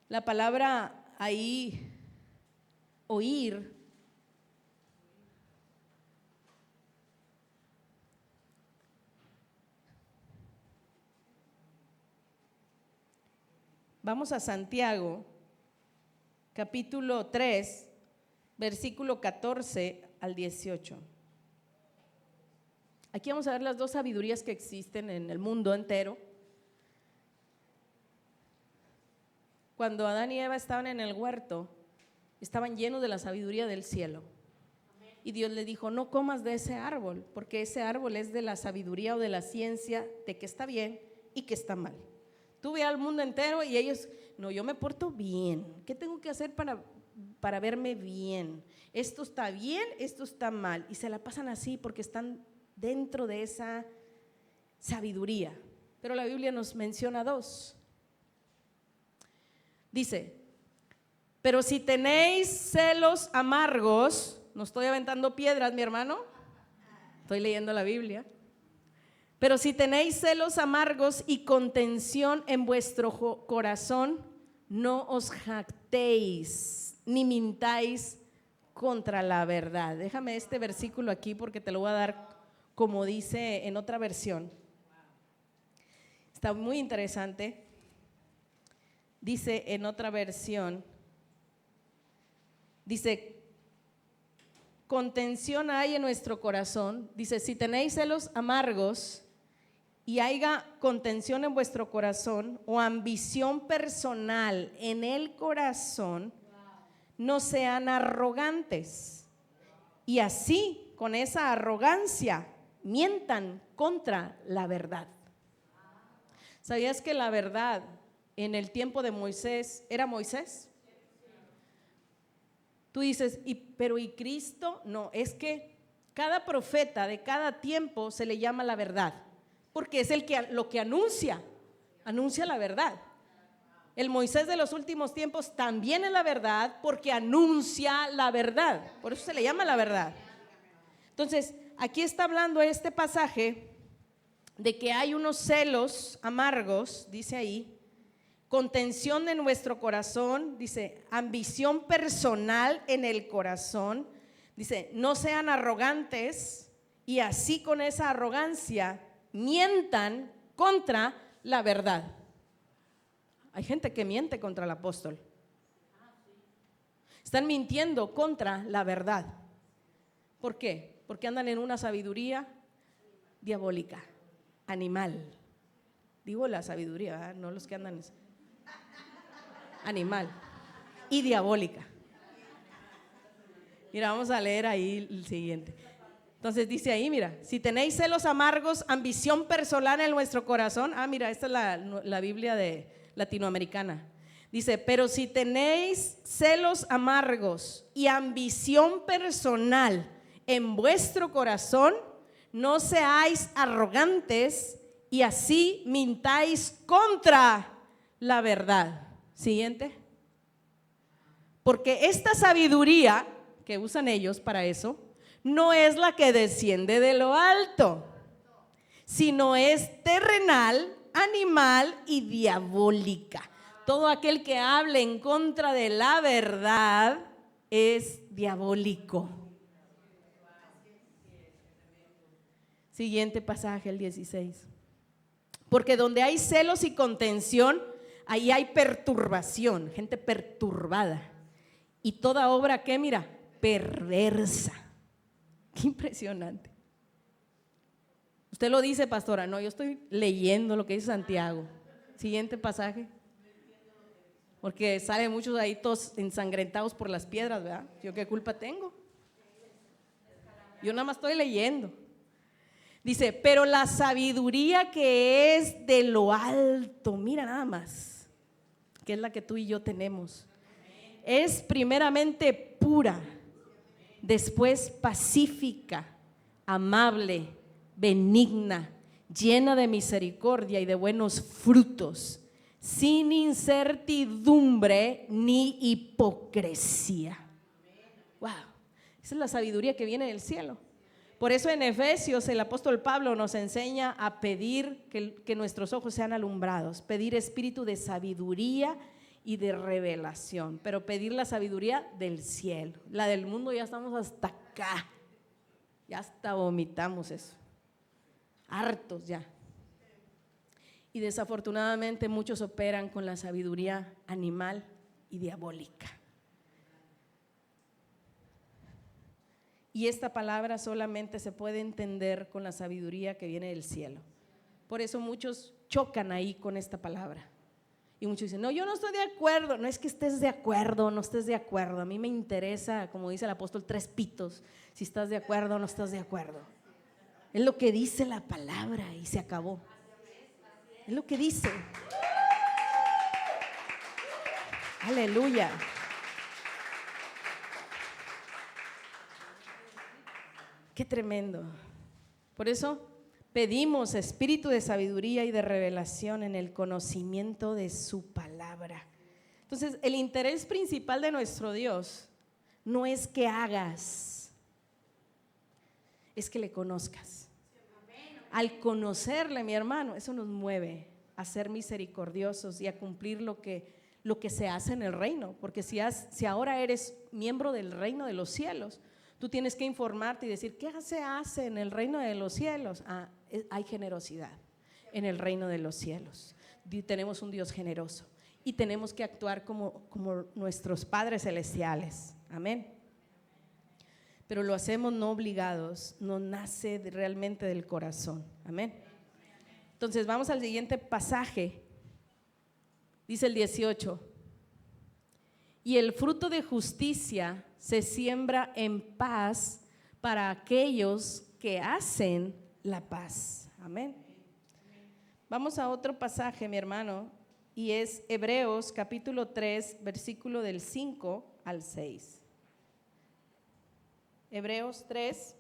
La palabra ahí, oír, vamos a Santiago, capítulo 3, versículo 14 al 18. Aquí vamos a ver las dos sabidurías que existen en el mundo entero. Cuando Adán y Eva estaban en el huerto, estaban llenos de la sabiduría del cielo. Y Dios le dijo, no comas de ese árbol, porque ese árbol es de la sabiduría o de la ciencia de que está bien y que está mal. Tú ve al mundo entero y ellos, no, yo me porto bien. ¿Qué tengo que hacer para verme bien? Esto está bien, esto está mal. Y se la pasan así porque están dentro de esa sabiduría. Pero la Biblia nos menciona dos. Dice, pero si tenéis celos amargos, no estoy aventando piedras, mi hermano, estoy leyendo la Biblia. Pero si tenéis celos amargos y contención en vuestro corazón, no os jactéis ni mintáis contra la verdad. Déjame este versículo aquí porque te lo voy a dar como dice en otra versión. Está muy interesante. Dice en otra versión, dice, contención hay en nuestro corazón. Dice, si tenéis celos amargos y haya contención en vuestro corazón o ambición personal en el corazón, no sean arrogantes. Y así, con esa arrogancia, mientan contra la verdad. ¿Sabías que la verdad en el tiempo de Moisés era Moisés? Tú dices, pero ¿y Cristo? No, es que cada profeta de cada tiempo se le llama la verdad, porque es lo que anuncia la verdad. El Moisés de los últimos tiempos también es la verdad porque anuncia la verdad, por eso se le llama la verdad. Entonces, aquí está hablando este pasaje de que hay unos celos amargos, dice ahí, contención en nuestro corazón, dice, ambición personal en el corazón, dice, no sean arrogantes y así con esa arrogancia mientan contra la verdad. Hay gente que miente contra el apóstol. Están mintiendo contra la verdad. ¿Por qué? Porque andan en una sabiduría diabólica, animal. Digo la sabiduría, ¿verdad? No los que andan animal y diabólica. Mira, vamos a leer ahí el siguiente. Entonces dice ahí, mira, si tenéis celos amargos, ambición personal en vuestro corazón. Mira, esta es la Biblia de latinoamericana. Dice, pero si tenéis celos amargos y ambición personal en vuestro corazón, no seáis arrogantes y así mintáis contra la verdad. Siguiente. Porque esta sabiduría que usan ellos para eso no es la que desciende de lo alto, sino es terrenal, animal y diabólica. Todo aquel que hable en contra de la verdad es diabólico. Siguiente pasaje, el 16. Porque donde hay celos y contención, ahí hay perturbación, gente perturbada. Y toda obra que, mira, perversa. Qué impresionante. Usted lo dice, pastora. No, yo estoy leyendo lo que dice Santiago. Siguiente pasaje. Porque salen muchos ahí todos ensangrentados por las piedras, ¿verdad? ¿Yo qué culpa tengo? Yo nada más estoy leyendo. Dice, pero la sabiduría que es de lo alto, mira nada más, que es la que tú y yo tenemos, es primeramente pura, después pacífica, amable, benigna, llena de misericordia y de buenos frutos, sin incertidumbre ni hipocresía. Wow, esa es la sabiduría que viene del cielo. Por eso en Efesios el apóstol Pablo nos enseña a pedir que nuestros ojos sean alumbrados, pedir espíritu de sabiduría y de revelación, pero pedir la sabiduría del cielo. La del mundo ya estamos hasta acá, ya hasta vomitamos eso, hartos ya. Y desafortunadamente muchos operan con la sabiduría animal y diabólica. Y esta palabra solamente se puede entender con la sabiduría que viene del cielo. Por eso muchos chocan ahí con esta palabra. Y muchos dicen, no, yo no estoy de acuerdo. No es que estés de acuerdo o no estés de acuerdo. A mí me interesa, como dice el apóstol, 3 pitos, si estás de acuerdo o no estás de acuerdo. Es lo que dice la palabra y se acabó. Es lo que dice. Aleluya. Qué tremendo. Por eso pedimos espíritu de sabiduría y de revelación en el conocimiento de su palabra. Entonces, el interés principal de nuestro Dios no es que hagas, es que le conozcas. Al conocerle, mi hermano, eso nos mueve a ser misericordiosos y a cumplir lo que se hace en el reino. Porque si ahora eres miembro del reino de los cielos, tú tienes que informarte y decir, ¿qué se hace en el reino de los cielos? Hay generosidad en el reino de los cielos. Tenemos un Dios generoso y tenemos que actuar como nuestros padres celestiales. Amén. Pero lo hacemos no obligados, no nace realmente del corazón. Amén. Entonces vamos al siguiente pasaje. Dice el 18: y el fruto de justicia se siembra en paz para aquellos que hacen la paz. Amén. Vamos a otro pasaje, mi hermano, y es Hebreos capítulo 3, versículo del 5 al 6. Hebreos 3,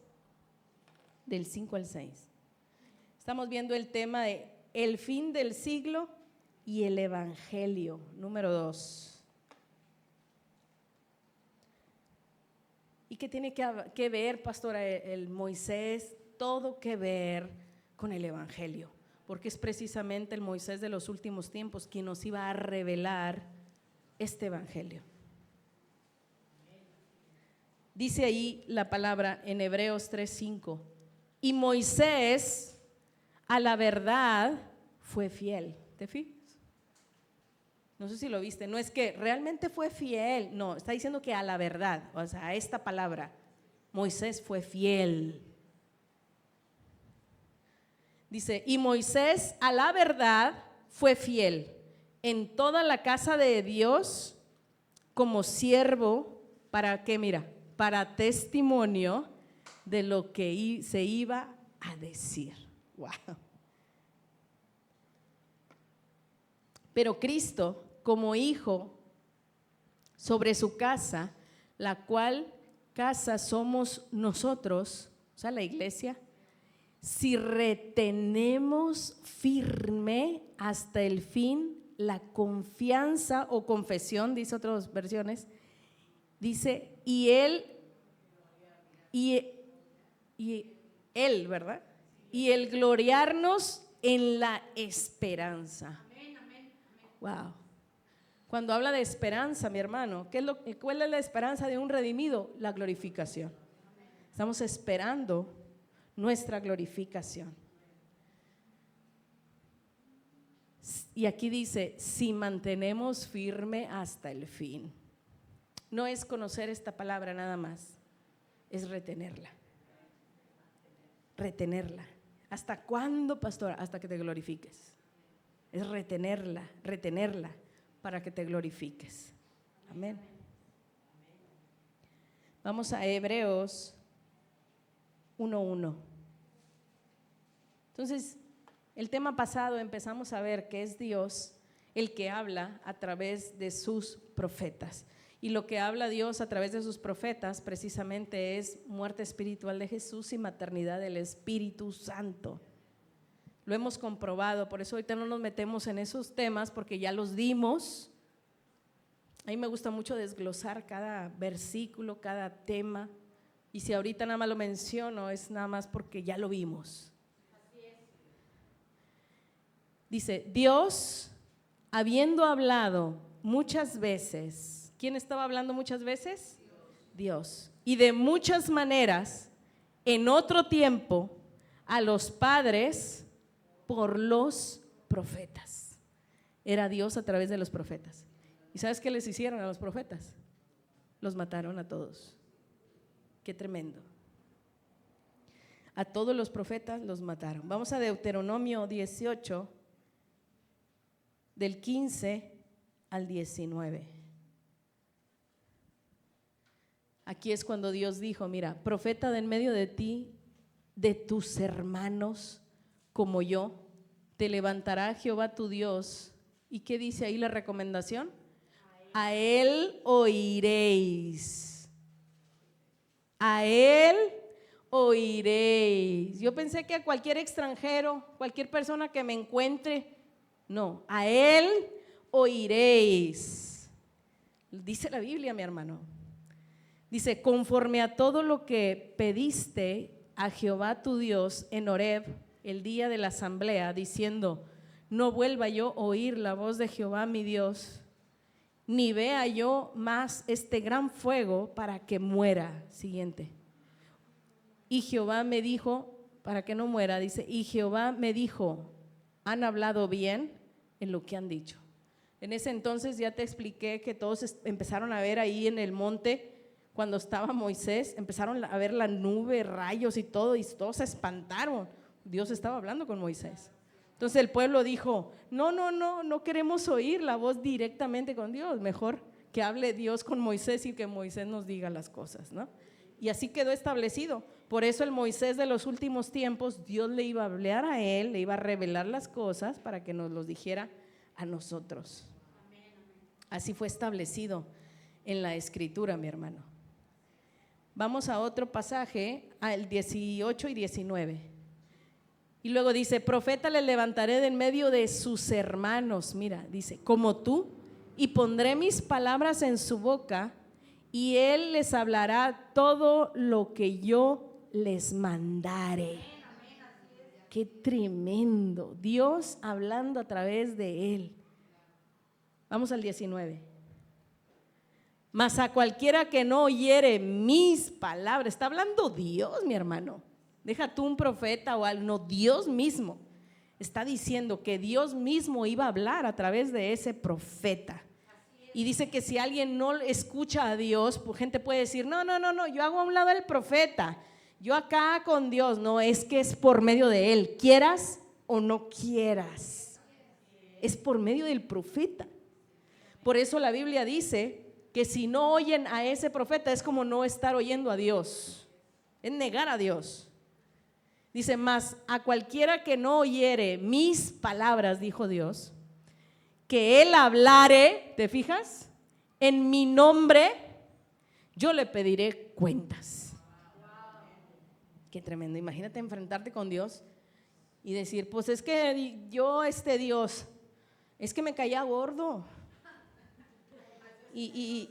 del 5 al 6. Estamos viendo el tema de el fin del siglo y el evangelio, número 2. ¿Y qué tiene que ver, pastora, el Moisés? Todo que ver con el evangelio, porque es precisamente el Moisés de los últimos tiempos quien nos iba a revelar este evangelio. Dice ahí la palabra en Hebreos 3:5, y Moisés a la verdad fue fiel. ¿Te fijas? No sé si lo viste, no es que realmente fue fiel, no, está diciendo que a la verdad, o sea, a esta palabra, Moisés fue fiel. Dice, y Moisés a la verdad fue fiel en toda la casa de Dios como siervo, ¿para qué? Mira, para testimonio de lo que se iba a decir. Wow. Pero Cristo, como hijo sobre su casa, la cual casa somos nosotros, o sea, la iglesia, si retenemos firme hasta el fin la confianza o confesión, dice otras versiones, dice, y él, ¿verdad? Y el gloriarnos en la esperanza. Wow. Cuando habla de esperanza, mi hermano, ¿cuál es la esperanza de un redimido? La glorificación. Estamos esperando nuestra glorificación. Y aquí dice, si mantenemos firme hasta el fin. No es conocer esta palabra nada más, es retenerla. Retenerla. ¿Hasta cuándo, pastor? Hasta que te glorifiques. Es retenerla para que te glorifiques. Amén. Vamos a Hebreos 1:1. Entonces, el tema pasado empezamos a ver que es Dios el que habla a través de sus profetas. Y lo que habla Dios a través de sus profetas precisamente es muerte espiritual de Jesús y maternidad del Espíritu Santo. Lo hemos comprobado, por eso ahorita no nos metemos en esos temas porque ya los dimos. A mí me gusta mucho desglosar cada versículo, cada tema. Y si ahorita nada más lo menciono es nada más porque ya lo vimos. Dice, Dios, habiendo hablado muchas veces, ¿quién estaba hablando muchas veces? Dios. Y de muchas maneras, en otro tiempo, a los padres por los profetas. Era Dios a través de los profetas. ¿Y sabes qué les hicieron a los profetas? Los mataron a todos. Qué tremendo. A todos los profetas los mataron. Vamos a Deuteronomio 18, del 15 al 19. Aquí es cuando Dios dijo, mira, profeta de en medio de ti, de tus hermanos, como yo, te levantará Jehová tu Dios. ¿Y qué dice ahí la recomendación? A él oiréis. A él oiréis. Yo pensé que a cualquier extranjero, cualquier persona que me encuentre, no, a él oiréis. Dice la Biblia, mi hermano. Dice, conforme a todo lo que pediste a Jehová tu Dios en Horeb, el día de la asamblea, diciendo: no vuelva yo a oír la voz de Jehová mi Dios, ni vea yo más este gran fuego para que muera. Siguiente. Y Jehová me dijo, para que no muera, dice, y Jehová me dijo: han hablado bien en lo que han dicho. En ese entonces ya te expliqué que todos empezaron a ver ahí en el monte, cuando estaba Moisés, empezaron a ver la nube, rayos y todo, y todos se espantaron. Dios estaba hablando con Moisés. Entonces el pueblo dijo: no queremos oír la voz directamente con Dios, mejor que hable Dios con Moisés y que Moisés nos diga las cosas, ¿no? Y así quedó establecido. Por eso el Moisés de los últimos tiempos, Dios le iba a hablar a él, le iba a revelar las cosas para que nos los dijera a nosotros. Así fue establecido en la Escritura, mi hermano. Vamos a otro pasaje, al 18 y 19. Y luego dice: profeta le levantaré de en medio de sus hermanos, mira, dice, como tú, y pondré mis palabras en su boca, y él les hablará todo lo que yo les mandare. Qué tremendo, Dios hablando a través de él. Vamos al 19. Mas a cualquiera que no oyere mis palabras, está hablando Dios, mi hermano. Deja tú un profeta o algo, no, Dios mismo está diciendo que Dios mismo iba a hablar a través de ese profeta. Y dice que si alguien no escucha a Dios, pues gente puede decir: no, yo hago a un lado al profeta, yo acá con Dios. No, es que es por medio de él, quieras o no quieras, es por medio del profeta. Por eso la Biblia dice que si no oyen a ese profeta es como no estar oyendo a Dios, es negar a Dios. Dice: mas a cualquiera que no oyere mis palabras, dijo Dios, que él hablare, ¿te fijas? En mi nombre, yo le pediré cuentas. Qué tremendo, imagínate enfrentarte con Dios y decir: pues es que yo, Dios, es que me caía gordo. Y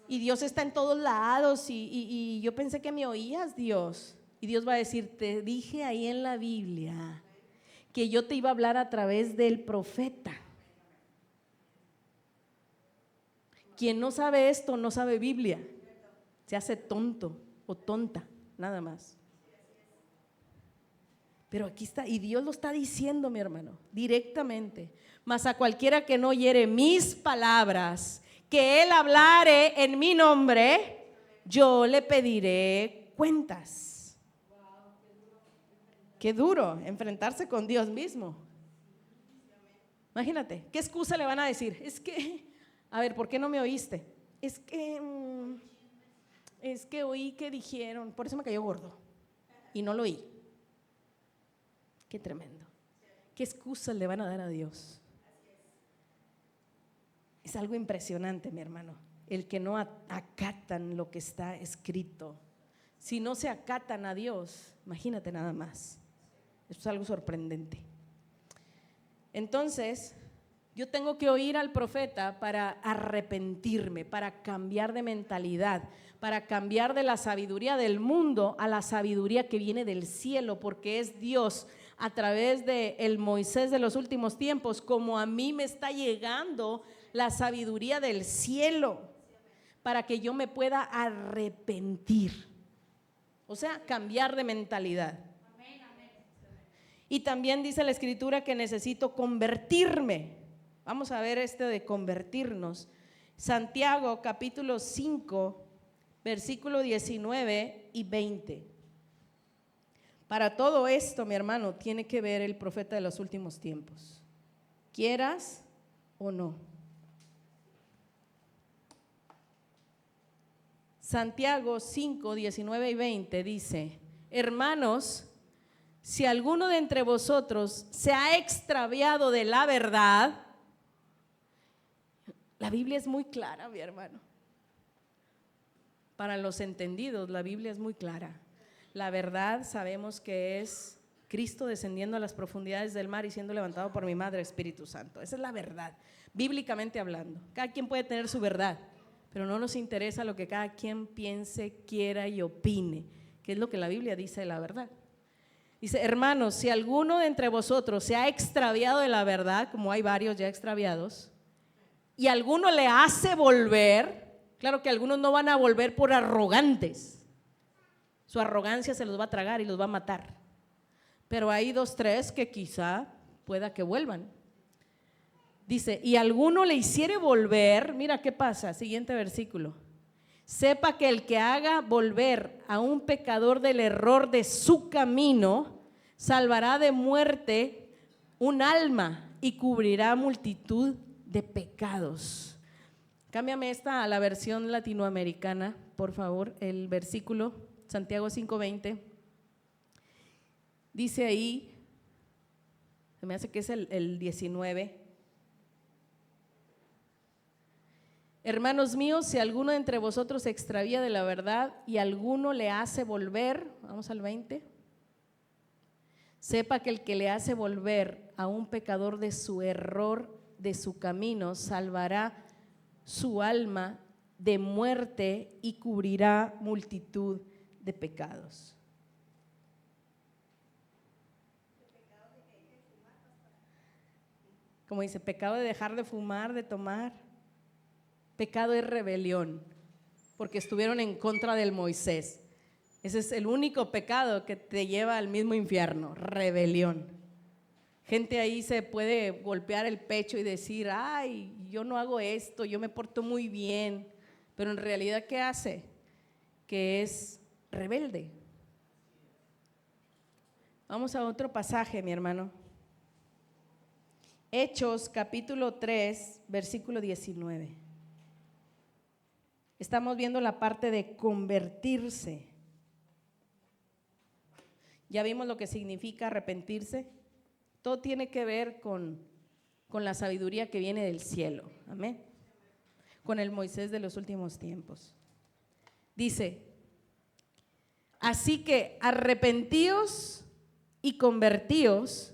Dios está en todos lados y yo pensé que me oías, Dios. Y Dios va a decir: te dije ahí en la Biblia que yo te iba a hablar a través del profeta. Quien no sabe esto no sabe Biblia, se hace tonto o tonta, nada más. Pero aquí está, y Dios lo está diciendo, mi hermano, directamente. Mas a cualquiera que no oyere mis palabras, que él hablare en mi nombre, yo le pediré cuentas. Qué duro enfrentarse con Dios mismo. Imagínate, ¿qué excusa le van a decir? Es que, a ver, ¿por qué no me oíste? Es que oí que dijeron, por eso me cayó gordo y no lo oí. Qué tremendo. ¿Qué excusa le van a dar a Dios? Es algo impresionante, mi hermano, el que no acatan lo que está escrito. Si no se acatan a Dios, imagínate nada más. Esto es algo sorprendente. Entonces, yo tengo que oír al profeta para arrepentirme, para cambiar de mentalidad, para cambiar de la sabiduría del mundo a la sabiduría que viene del cielo, porque es Dios a través de el Moisés de los últimos tiempos, como a mí me está llegando la sabiduría del cielo, para que yo me pueda arrepentir, o sea, cambiar de mentalidad. Y también dice la Escritura que necesito convertirme. Vamos a ver de convertirnos. Santiago capítulo 5, versículo 19 y 20. Para todo esto, mi hermano, tiene que ver el profeta de los últimos tiempos, quieras o no. Santiago 5, 19 y 20 dice: hermanos, si alguno de entre vosotros se ha extraviado de la verdad, la Biblia es muy clara, mi hermano. Para los entendidos, la Biblia es muy clara. La verdad sabemos que es Cristo descendiendo a las profundidades del mar y siendo levantado por mi Madre, Espíritu Santo. Esa es la verdad, bíblicamente hablando. Cada quien puede tener su verdad, pero no nos interesa lo que cada quien piense, quiera y opine, que es lo que la Biblia dice de la verdad. Dice, hermanos, si alguno de entre vosotros se ha extraviado de la verdad, como hay varios ya extraviados, y alguno le hace volver, claro que algunos no van a volver por arrogantes, su arrogancia se los va a tragar y los va a matar, pero hay 2, 3 que quizá pueda que vuelvan. Dice, y alguno le hiciere volver, mira qué pasa, siguiente versículo, sepa que el que haga volver a un pecador del error de su camino, salvará de muerte un alma y cubrirá multitud de pecados. Cámbiame esta a la versión latinoamericana, por favor, el versículo, Santiago 5:20. Dice ahí, se me hace que es el 19. Hermanos míos, si alguno de entre vosotros se extravía de la verdad y alguno le hace volver, vamos al 20, sepa que el que le hace volver a un pecador de su error, de su camino, salvará su alma de muerte y cubrirá multitud de pecados. Como dice, pecado de dejar de fumar, de tomar. Pecado es rebelión, porque estuvieron en contra del Moisés. Ese es el único pecado que te lleva al mismo infierno, rebelión. Gente ahí se puede golpear el pecho y decir, ay, yo no hago esto, yo me porto muy bien, pero en realidad ¿qué hace? Que es rebelde. Vamos a otro pasaje, mi hermano. Hechos capítulo 3, versículo 19. Estamos viendo la parte de convertirse. Ya vimos lo que significa arrepentirse. Todo tiene que ver con la sabiduría que viene del cielo. Amén. Con el Moisés de los últimos tiempos. Dice, así que arrepentíos y convertíos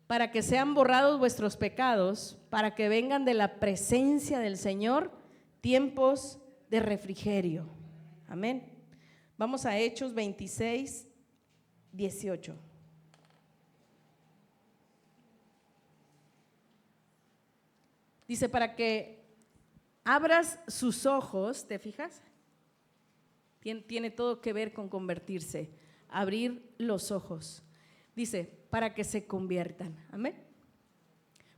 para que sean borrados vuestros pecados, para que vengan de la presencia del Señor tiempos de refrigerio. Amén. Vamos a Hechos 26, 18. Dice, para que abras sus ojos, ¿te fijas? Tiene todo que ver con convertirse, abrir los ojos. Dice, para que se conviertan. Amén.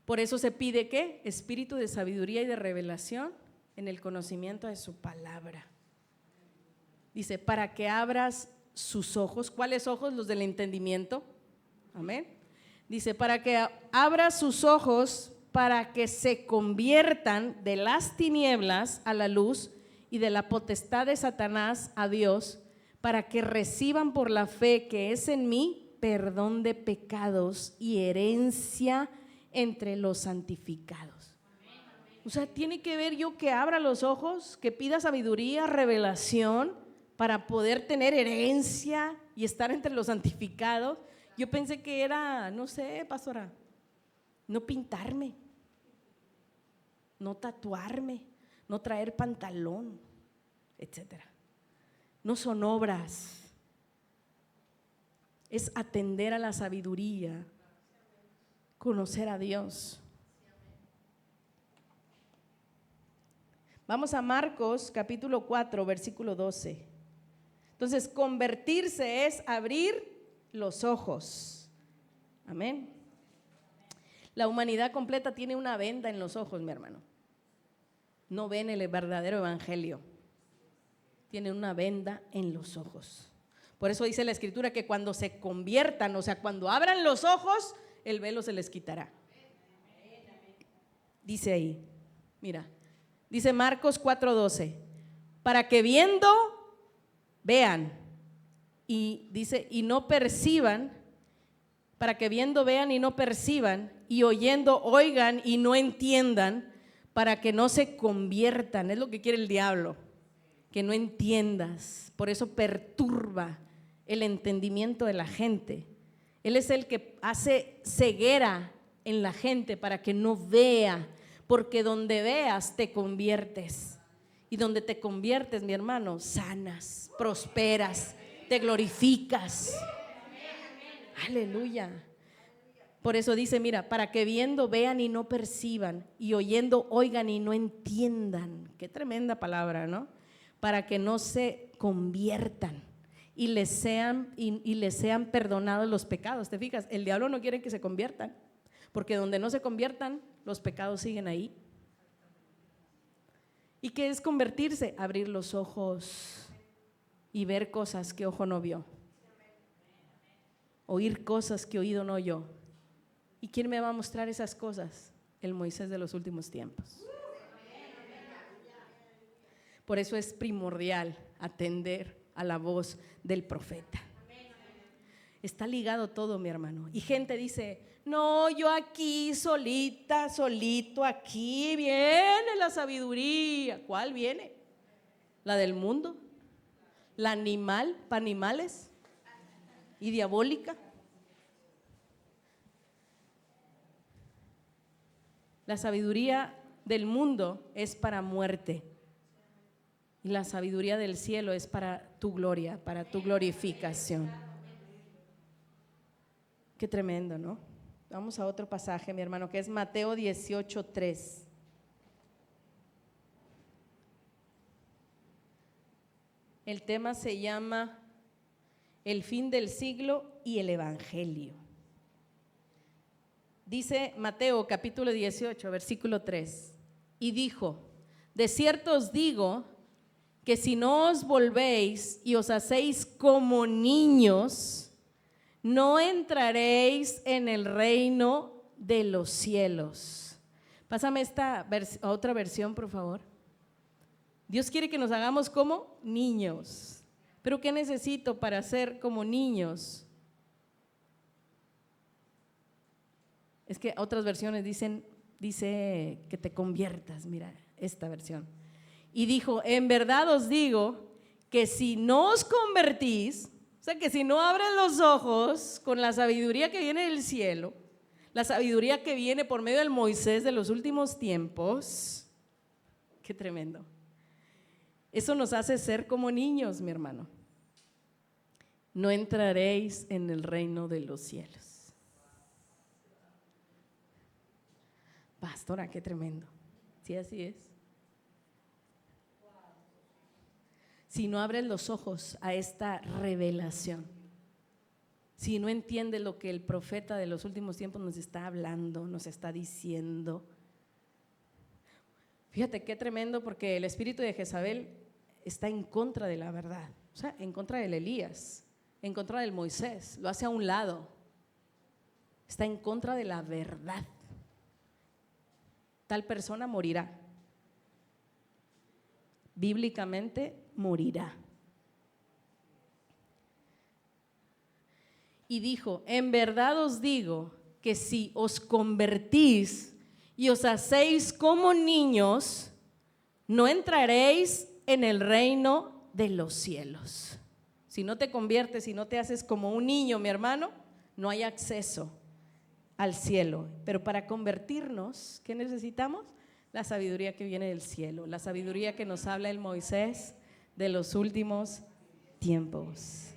Por eso se pide ¿qué? Espíritu de sabiduría y de revelación en el conocimiento de su palabra. Dice, para que abras sus ojos. ¿Cuáles ojos? Los del entendimiento. Amén. Dice, para que abras sus ojos, para que se conviertan de las tinieblas a la luz y de la potestad de Satanás a Dios, para que reciban por la fe que es en mí perdón de pecados y herencia entre los santificados. O sea, tiene que ver yo que abra los ojos, que pida sabiduría, revelación para poder tener herencia y estar entre los santificados. Yo pensé que era, no sé, pastora, no pintarme, no tatuarme, no traer pantalón, etcétera. No son obras, es atender a la sabiduría, conocer a Dios. Vamos a Marcos capítulo 4, versículo 12. Entonces, convertirse es abrir los ojos. Amén. La humanidad completa tiene una venda en los ojos, mi hermano. No ven el verdadero evangelio. Tienen una venda en los ojos. Por eso dice la Escritura que cuando se conviertan, o sea, cuando abran los ojos, el velo se les quitará. Dice ahí, mira, dice Marcos 4:12, para que viendo, vean, y dice, y no perciban, para que viendo, vean y no perciban, y oyendo, oigan y no entiendan, para que no se conviertan. Es lo que quiere el diablo, que no entiendas. Por eso perturba el entendimiento de la gente. Él es el que hace ceguera en la gente para que no vea, porque donde veas te conviertes. Y donde te conviertes, mi hermano, sanas, prosperas, te glorificas. Aleluya. Por eso dice, mira, para que viendo vean y no perciban, y oyendo oigan y no entiendan. Qué tremenda palabra, ¿no? Para que no se conviertan y les sean perdonados los pecados. ¿Te fijas? El diablo no quiere que se conviertan, porque donde no se conviertan, los pecados siguen ahí. ¿Y qué es convertirse? Abrir los ojos y ver cosas que ojo no vio, oír cosas que oído no oyó. ¿Y quién me va a mostrar esas cosas? El Moisés de los últimos tiempos. Por eso es primordial atender a la voz del profeta. Está ligado todo, mi hermano. Y gente dice, no, yo aquí solita, solito, aquí viene la sabiduría. ¿Cuál viene? ¿La del mundo? ¿La animal, para animales? ¿Y diabólica? La sabiduría del mundo es para muerte. Y la sabiduría del cielo es para tu gloria, para tu glorificación. Qué tremendo, ¿no? Vamos a otro pasaje, mi hermano, que es Mateo 18:3. El tema se llama el fin del siglo y el evangelio. Dice Mateo capítulo 18, versículo 3. Y dijo, de cierto os digo que si no os volvéis y os hacéis como niños, no entraréis en el reino de los cielos. Pásame esta otra versión, por favor. Dios quiere que nos hagamos como niños. ¿Pero qué necesito para ser como niños? Es que otras versiones dice que te conviertas. Mira, esta versión. Y dijo, en verdad os digo que si no os convertís, o sea que si no abren los ojos con la sabiduría que viene del cielo, la sabiduría que viene por medio del Moisés de los últimos tiempos, qué tremendo. Eso nos hace ser como niños, mi hermano. No entraréis en el reino de los cielos. Pastora, qué tremendo. Sí, así es. Si no abres los ojos a esta revelación, si no entiendes lo que el profeta de los últimos tiempos nos está hablando, nos está diciendo. Fíjate qué tremendo, porque el espíritu de Jezabel está en contra de la verdad, o sea, en contra del Elías, en contra del Moisés, lo hace a un lado, está en contra de la verdad. Tal persona morirá, bíblicamente morirá. Y dijo, en verdad os digo que si os convertís y os hacéis como niños, no entraréis en el reino de los cielos. Si no te conviertes, si no te haces como un niño, mi hermano, no hay acceso al cielo. Pero para convertirnos, ¿qué necesitamos? La sabiduría que viene del cielo, la sabiduría que nos habla el Moisés de los últimos tiempos.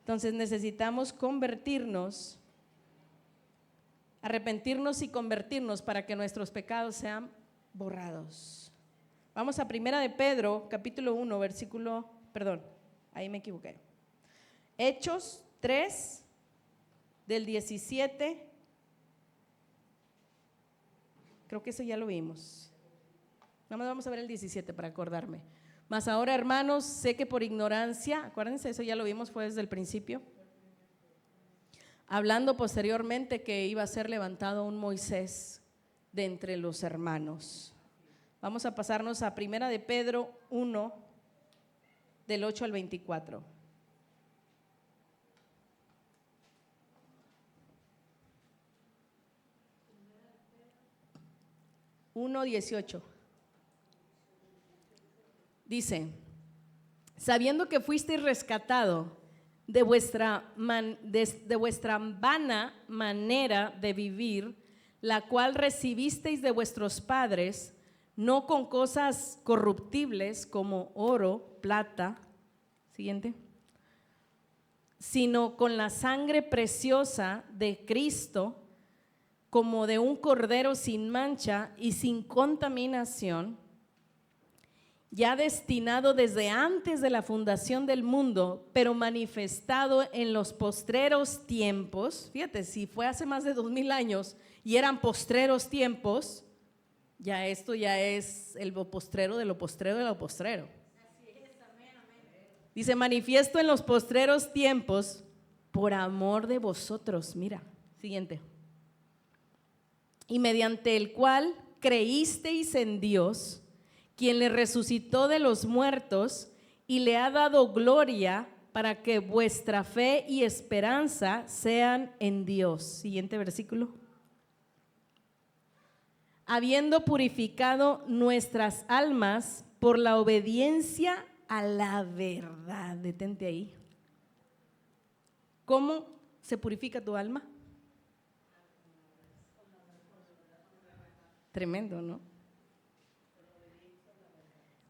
Entonces necesitamos convertirnos, arrepentirnos y convertirnos para que nuestros pecados sean borrados. Vamos a 1 de Pedro, capítulo 1, versículo, perdón, ahí me equivoqué. Hechos 3, del 17, creo que eso ya lo vimos. Nada más vamos a ver el 17 para acordarme. Mas ahora, hermanos, sé que por ignorancia, acuérdense, eso ya lo vimos, fue desde el principio. Hablando posteriormente que iba a ser levantado un Moisés de entre los hermanos. Vamos a pasarnos a 1 de Pedro 1, del 8 al 24. 1:18. Dice, sabiendo que fuisteis rescatado de vuestra vana manera de vivir, la cual recibisteis de vuestros padres, no con cosas corruptibles como oro, plata, siguiente, sino con la sangre preciosa de Cristo, como de un cordero sin mancha y sin contaminación, ya destinado desde antes de la fundación del mundo, pero manifestado en los postreros tiempos. Fíjate, si fue hace más de 2000 años y eran postreros tiempos, ya esto ya es el postrero de lo postrero de lo postrero. Dice, manifiesto en los postreros tiempos por amor de vosotros. Mira, siguiente. Y mediante el cual creísteis en Dios, quien le resucitó de los muertos y le ha dado gloria, para que vuestra fe y esperanza sean en Dios. Siguiente versículo. Habiendo purificado nuestras almas por la obediencia a la verdad. Detente ahí. ¿Cómo se purifica tu alma? Tremendo, ¿no?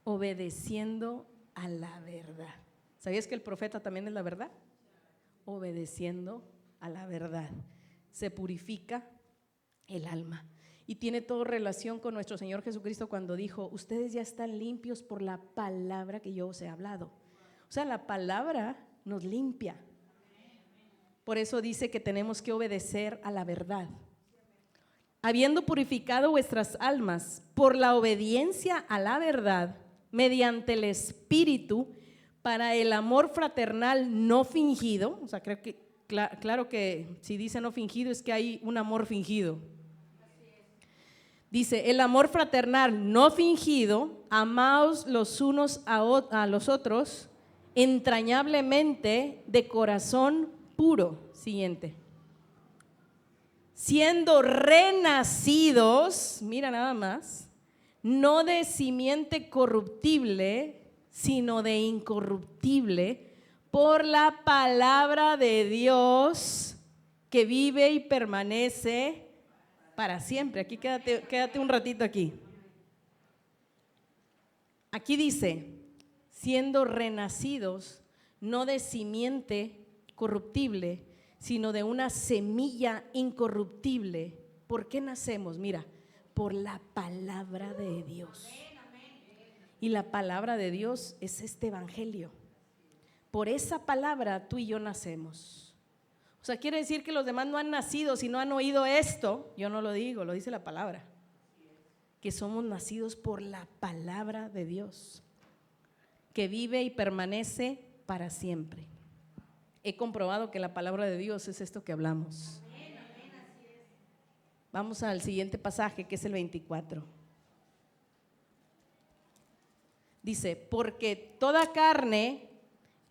Obedeciendo a la verdad. ¿Sabías que el profeta también es la verdad? Obedeciendo a la verdad. Se purifica el alma. Y tiene todo relación con nuestro Señor Jesucristo cuando dijo, ustedes ya están limpios por la palabra que yo os he hablado. O sea, la palabra nos limpia. Por eso dice que tenemos que obedecer a la verdad. Habiendo purificado vuestras almas por la obediencia a la verdad, mediante el Espíritu, para el amor fraternal no fingido. O sea, creo que claro que si dice no fingido es que hay un amor fingido. Dice, el amor fraternal no fingido, amaos los unos a los otros entrañablemente de corazón puro. Siguiente. Siendo renacidos, mira nada más, no de simiente corruptible, sino de incorruptible, por la palabra de Dios que vive y permanece para siempre. Aquí quédate un ratito aquí. Aquí dice, siendo renacidos, no de simiente corruptible, sino de una semilla incorruptible. ¿Por qué nacemos? Mira, por la palabra de Dios. Y la palabra de Dios es este evangelio. Por esa palabra tú y yo nacemos. O sea, quiere decir que los demás no han nacido si no han oído esto. Yo no lo digo, lo dice la palabra. Que somos nacidos por la palabra de Dios, que vive y permanece para siempre. He comprobado que la palabra de Dios es esto que hablamos. Vamos al siguiente pasaje, que es el 24. Dice, porque toda carne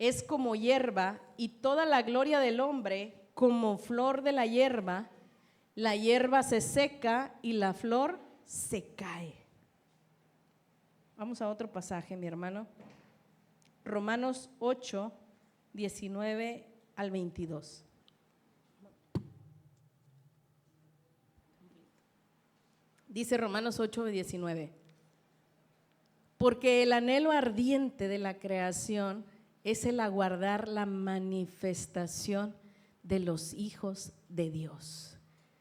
es como hierba y toda la gloria del hombre como flor de la hierba se seca y la flor se cae. Vamos a otro pasaje, mi hermano. Romanos 8, 19 al 22. Dice Romanos 8, 19. Porque el anhelo ardiente de la creación es el aguardar la manifestación de los hijos de Dios.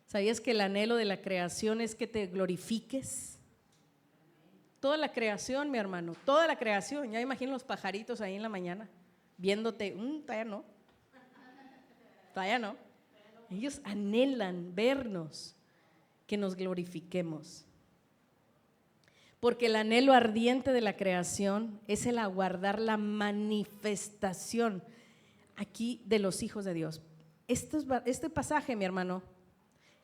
¿Sabías que el anhelo de la creación es que te glorifiques? Toda la creación, mi hermano, toda la creación. Ya imagino los pajaritos ahí en la mañana viéndote, todavía no. Ellos anhelan vernos, que nos glorifiquemos. Porque el anhelo ardiente de la creación es el aguardar la manifestación aquí de los hijos de Dios. Este pasaje, mi hermano,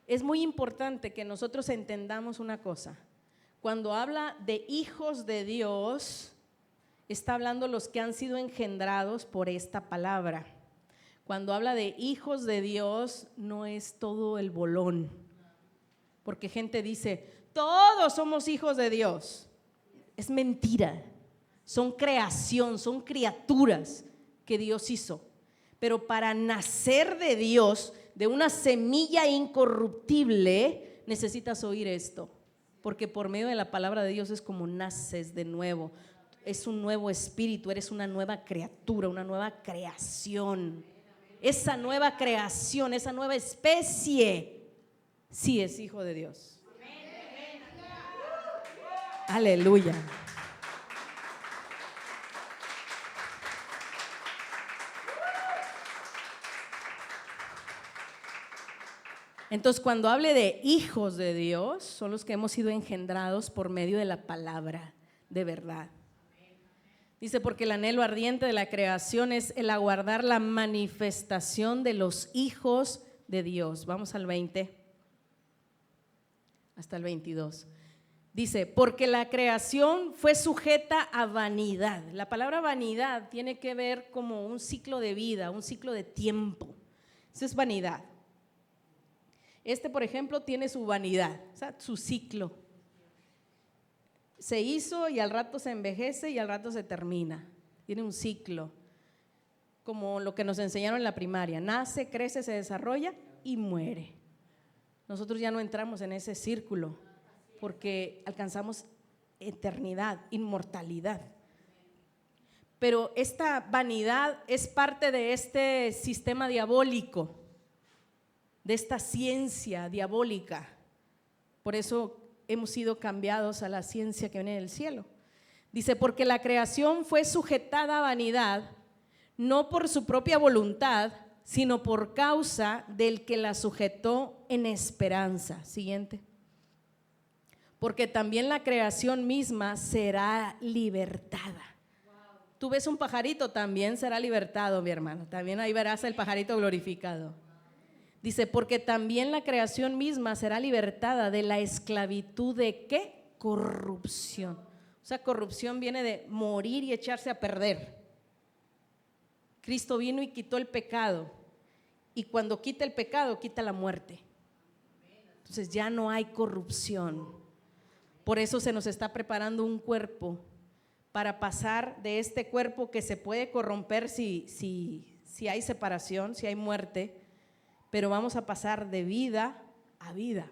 es muy importante que nosotros entendamos una cosa. Cuando habla de hijos de Dios, está hablando los que han sido engendrados por esta palabra. Cuando habla de hijos de Dios, no es todo el bolón. Porque gente dice, todos somos hijos de Dios. Es mentira. Son creación, son criaturas que Dios hizo. Pero para nacer de Dios, de una semilla incorruptible, necesitas oír esto. Porque por medio de la palabra de Dios es como naces de nuevo. Es un nuevo espíritu, eres una nueva criatura, una nueva creación. esa nueva creación, esa nueva especie, sí es hijo de Dios. Aleluya. Entonces, cuando hable de hijos de Dios, son los que hemos sido engendrados por medio de la palabra de verdad. Dice, porque el anhelo ardiente de la creación es el aguardar la manifestación de los hijos de Dios. Vamos al 20, hasta el 22. Dice, porque la creación fue sujeta a vanidad. La palabra vanidad tiene que ver como un ciclo de vida, un ciclo de tiempo. Eso es vanidad. Por ejemplo, tiene su vanidad, o sea, su ciclo. Se hizo y al rato se envejece y al rato se termina. Tiene un ciclo, como lo que nos enseñaron en la primaria. Nace, crece, se desarrolla y muere. Nosotros ya no entramos en ese círculo porque alcanzamos eternidad, inmortalidad. Pero esta vanidad es parte de este sistema diabólico, de esta ciencia diabólica. Por eso hemos sido cambiados a la ciencia que viene del cielo. Dice, porque la creación fue sujetada a vanidad, no por su propia voluntad, sino por causa del que la sujetó en esperanza. Siguiente. Porque también la creación misma será libertada. Tú ves un pajarito, también será libertado, mi hermano. También ahí verás el pajarito glorificado. Dice, porque también la creación misma será libertada de la esclavitud de ¿qué? Corrupción. O sea, corrupción viene de morir y echarse a perder. Cristo vino y quitó el pecado. Y cuando quita el pecado, quita la muerte. Entonces ya no hay corrupción. Por eso se nos está preparando un cuerpo para pasar de este cuerpo que se puede corromper si hay separación, si hay muerte. Pero vamos a pasar de vida a vida.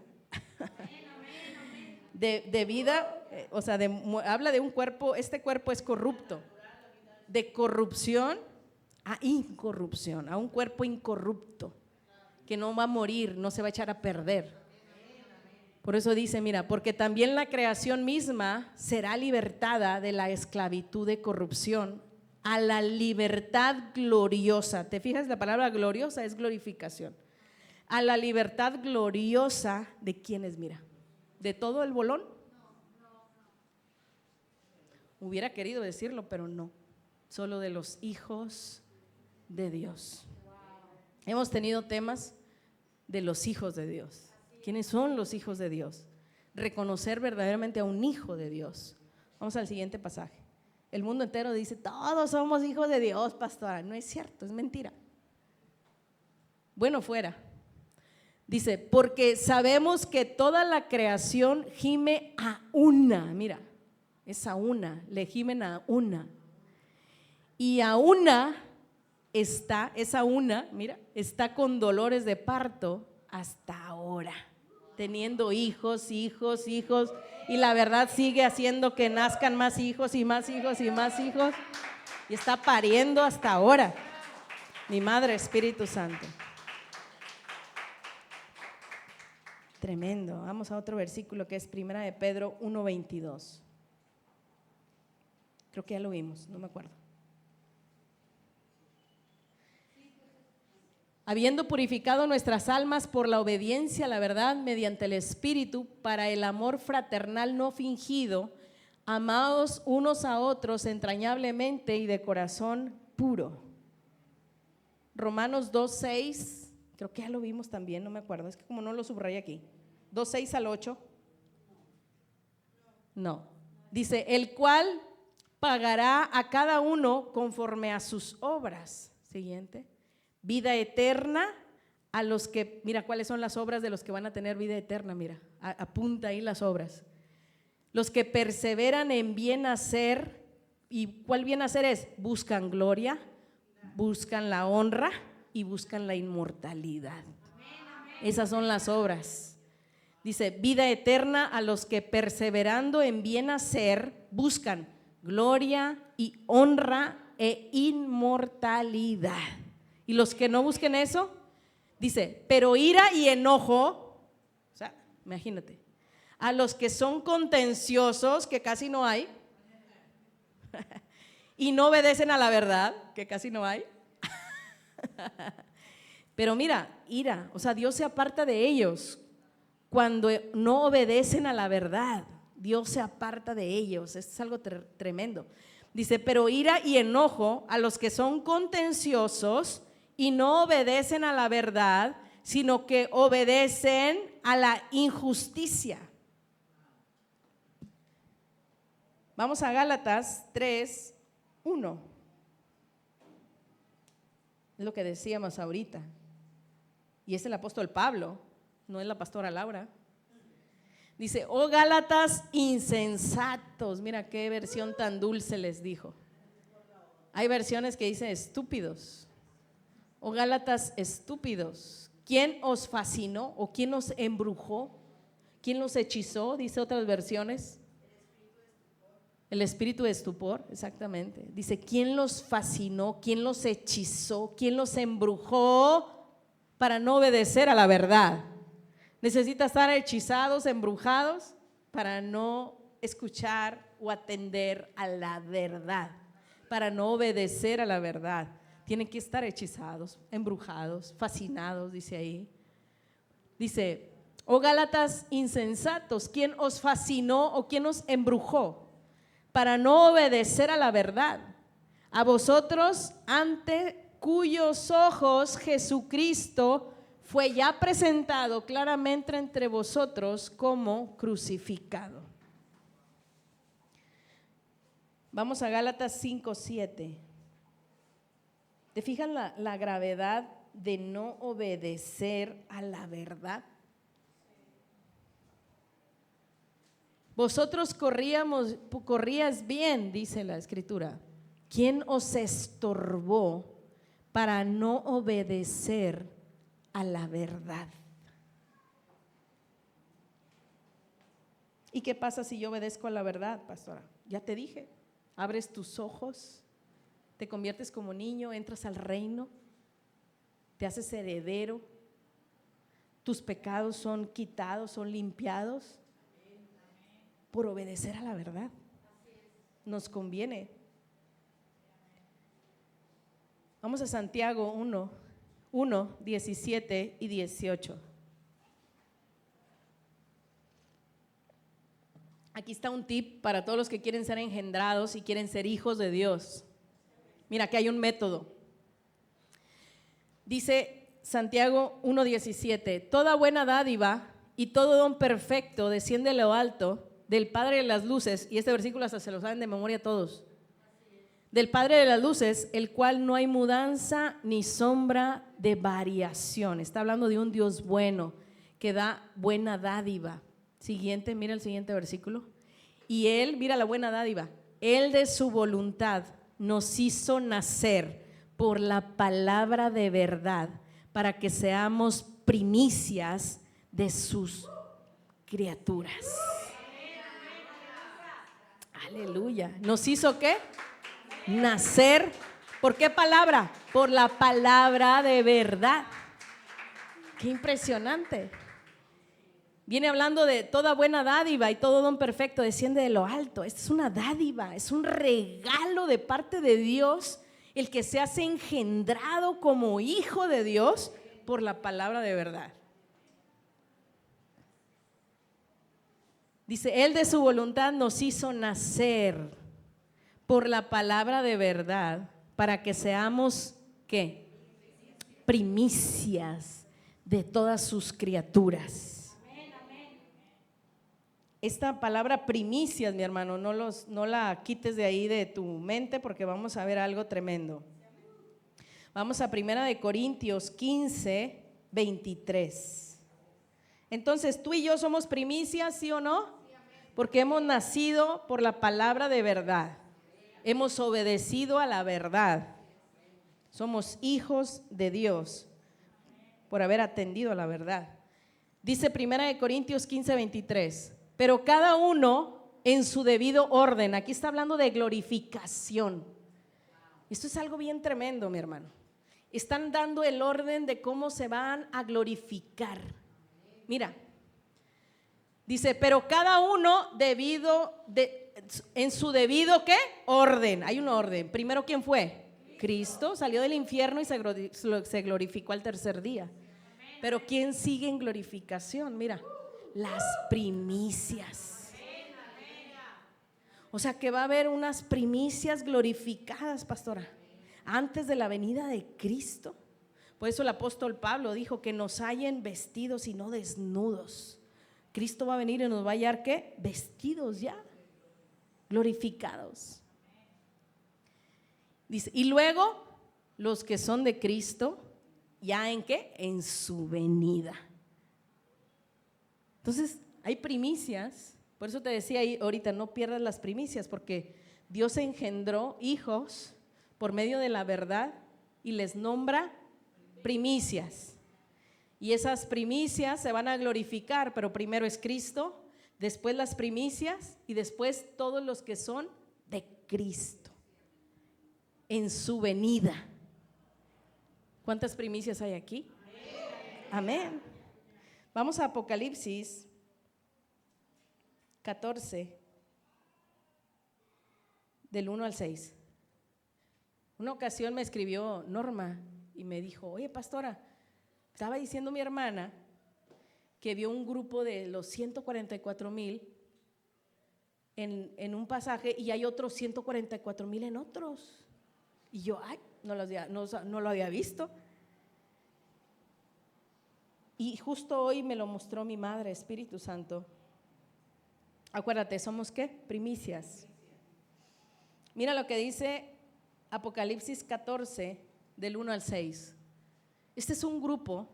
De vida, o sea, habla de un cuerpo, este cuerpo es corrupto. De corrupción a incorrupción, a un cuerpo incorrupto, que no va a morir, no se va a echar a perder. Por eso dice, mira, porque también la creación misma será libertada de la esclavitud de corrupción a la libertad gloriosa. ¿Te fijas? La palabra gloriosa es glorificación. A la libertad gloriosa de quienes, mira, de todo el bolón. Hubiera querido decirlo, pero no, solo de los hijos de Dios. Hemos tenido temas de los hijos de Dios. ¿Quiénes son los hijos de Dios? Reconocer verdaderamente a un hijo de Dios. Vamos al siguiente pasaje. El mundo entero dice, todos somos hijos de Dios, pastora. No es cierto, es mentira. Bueno, fuera. Dice, porque sabemos que toda la creación gime a una, mira, es a una, le gimen a una. Y a una esa una, mira, está con dolores de parto hasta ahora, teniendo hijos, y la verdad sigue haciendo que nazcan más hijos y más hijos y más hijos, y está pariendo hasta ahora. Mi Madre, Espíritu Santo. Tremendo. Vamos a otro versículo que es 1 de Pedro 1:22. Creo que ya lo vimos, no me acuerdo. Habiendo purificado nuestras almas por la obediencia a la verdad mediante el Espíritu, para el amor fraternal no fingido, amados unos a otros entrañablemente y de corazón puro. Romanos 2:6, creo que ya lo vimos también, no me acuerdo, es que como no lo subrayé aquí. 2:6 al 8. No. Dice, el cual pagará a cada uno conforme a sus obras. Siguiente. Vida eterna a los que, mira cuáles son las obras de los que van a tener vida eterna, mira, apunta ahí las obras. Los que perseveran en bien hacer, ¿y cuál bien hacer es? Buscan gloria, buscan la honra y buscan la inmortalidad. Esas son las obras. Dice, vida eterna a los que perseverando en bien hacer buscan gloria y honra e inmortalidad. Y los que no busquen eso, dice, pero ira y enojo, o sea, imagínate, a los que son contenciosos, que casi no hay, y no obedecen a la verdad, que casi no hay. Pero mira, ira, o sea, Dios se aparta de ellos cuando no obedecen a la verdad. Dios se aparta de ellos. Esto es algo tremendo. Dice, pero ira y enojo a los que son contenciosos y no obedecen a la verdad, sino que obedecen a la injusticia. Vamos a Gálatas 3:1. Es lo que decíamos ahorita. Y es el apóstol Pablo, no es la pastora Laura. Dice, oh Gálatas insensatos. Mira qué versión tan dulce les dijo. Hay versiones que dicen estúpidos. Oh Gálatas estúpidos. ¿Quién os fascinó o quién os embrujó? ¿Quién los hechizó? Dice otras versiones. El espíritu de estupor, exactamente. Dice, ¿quién los fascinó? ¿Quién los hechizó? ¿Quién los embrujó para no obedecer a la verdad? Necesitas estar hechizados, embrujados para no escuchar o atender a la verdad, para no obedecer a la verdad. Tienen que estar hechizados, embrujados, fascinados, dice ahí. Dice, oh Gálatas insensatos, ¿quién os fascinó o quién os embrujó para no obedecer a la verdad? A vosotros, ante cuyos ojos Jesucristo fue ya presentado claramente entre vosotros como crucificado. Vamos a Gálatas 5:7. ¿Te fijas la gravedad de no obedecer a la verdad? Vosotros corrías bien, dice la Escritura. ¿Quién os estorbó para no obedecer a la verdad? ¿Y qué pasa si yo obedezco a la verdad, pastora? Ya te dije, abres tus ojos, te conviertes como niño, entras al reino, te haces heredero, tus pecados son quitados, son limpiados por obedecer a la verdad. Nos conviene. Vamos a Santiago 1, 17 y 18. Aquí está un tip para todos los que quieren ser engendrados y quieren ser hijos de Dios. Mira, aquí hay un método. Dice Santiago 1:17, toda buena dádiva y todo don perfecto desciende de lo alto del Padre de las luces, y este versículo hasta se lo saben de memoria todos, del Padre de las luces, el cual no hay mudanza ni sombra de variación. Está hablando de un Dios bueno que da buena dádiva. Siguiente, mira el siguiente versículo. Y Él, mira la buena dádiva, Él de su voluntad nos hizo nacer por la palabra de verdad para que seamos primicias de sus criaturas. Aleluya. ¿Nos hizo qué? Nacer. ¿Por qué palabra? Por la palabra de verdad. Qué impresionante. Viene hablando de toda buena dádiva y todo don perfecto desciende de lo alto. Esta es una dádiva, es un regalo de parte de Dios, el que se hace engendrado como hijo de Dios por la palabra de verdad. Dice, Él de su voluntad nos hizo nacer por la palabra de verdad para que seamos, ¿qué? Primicias de todas sus criaturas. Esta palabra primicias, mi hermano, no la quites de ahí de tu mente, porque vamos a ver algo tremendo. Vamos a 1 Corintios 15, 23. Entonces, tú y yo somos primicias, ¿sí o no? Porque hemos nacido por la palabra de verdad. Hemos obedecido a la verdad. Somos hijos de Dios por haber atendido a la verdad. Dice 1 Corintios 15, 23. Pero cada uno en su debido orden. Aquí está hablando de glorificación. Esto es algo bien tremendo, mi hermano. están dando el orden de cómo se van a glorificar. Mira, dice, pero cada uno en su debido ¿qué? Orden. Hay un orden. Primero, ¿quién fue? Cristo salió del infierno y se glorificó al tercer día. Pero ¿quién sigue en glorificación? Mira, las primicias. O sea que va a haber unas primicias glorificadas, pastora, antes de la venida de Cristo. Por eso el apóstol Pablo dijo que nos hallen vestidos y no desnudos. Cristo va a venir y nos va a hallar ¿qué? Vestidos ya, glorificados. Dice, y luego los que son de Cristo, ¿ya en qué? En su venida. Entonces, hay primicias. Por eso te decía ahí ahorita, no pierdas las primicias, porque Dios engendró hijos por medio de la verdad y les nombra primicias. Y esas primicias se van a glorificar, pero primero es Cristo, después las primicias y después todos los que son de Cristo en su venida. ¿Cuántas primicias hay aquí? Amén. Vamos a Apocalipsis 14, del 1 al 6. Una ocasión me escribió Norma y me dijo, oye pastora, estaba diciendo mi hermana que vio un grupo de los 144,000 en un pasaje y hay otros 144,000 en otros. Y yo, ay, no lo había visto. Y justo hoy me lo mostró mi madre, Espíritu Santo. Acuérdate, ¿somos qué? Primicias. Mira lo que dice Apocalipsis 14, del 1 al 6. Este es un grupo,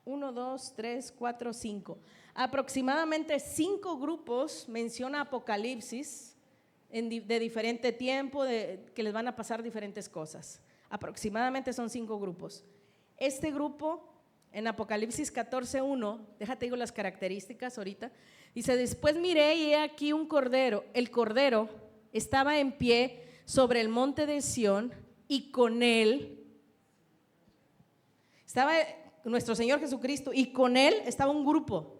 1, 2, 3, 4, 5. Aproximadamente 5 grupos menciona Apocalipsis de diferente tiempo, que les van a pasar diferentes cosas. Aproximadamente son 5 grupos. Este grupo en Apocalipsis 14:1, déjate digo las características ahorita. Dice, después miré y he aquí un cordero. El cordero estaba en pie sobre el monte de Sión y con él estaba nuestro Señor Jesucristo y con él estaba un grupo.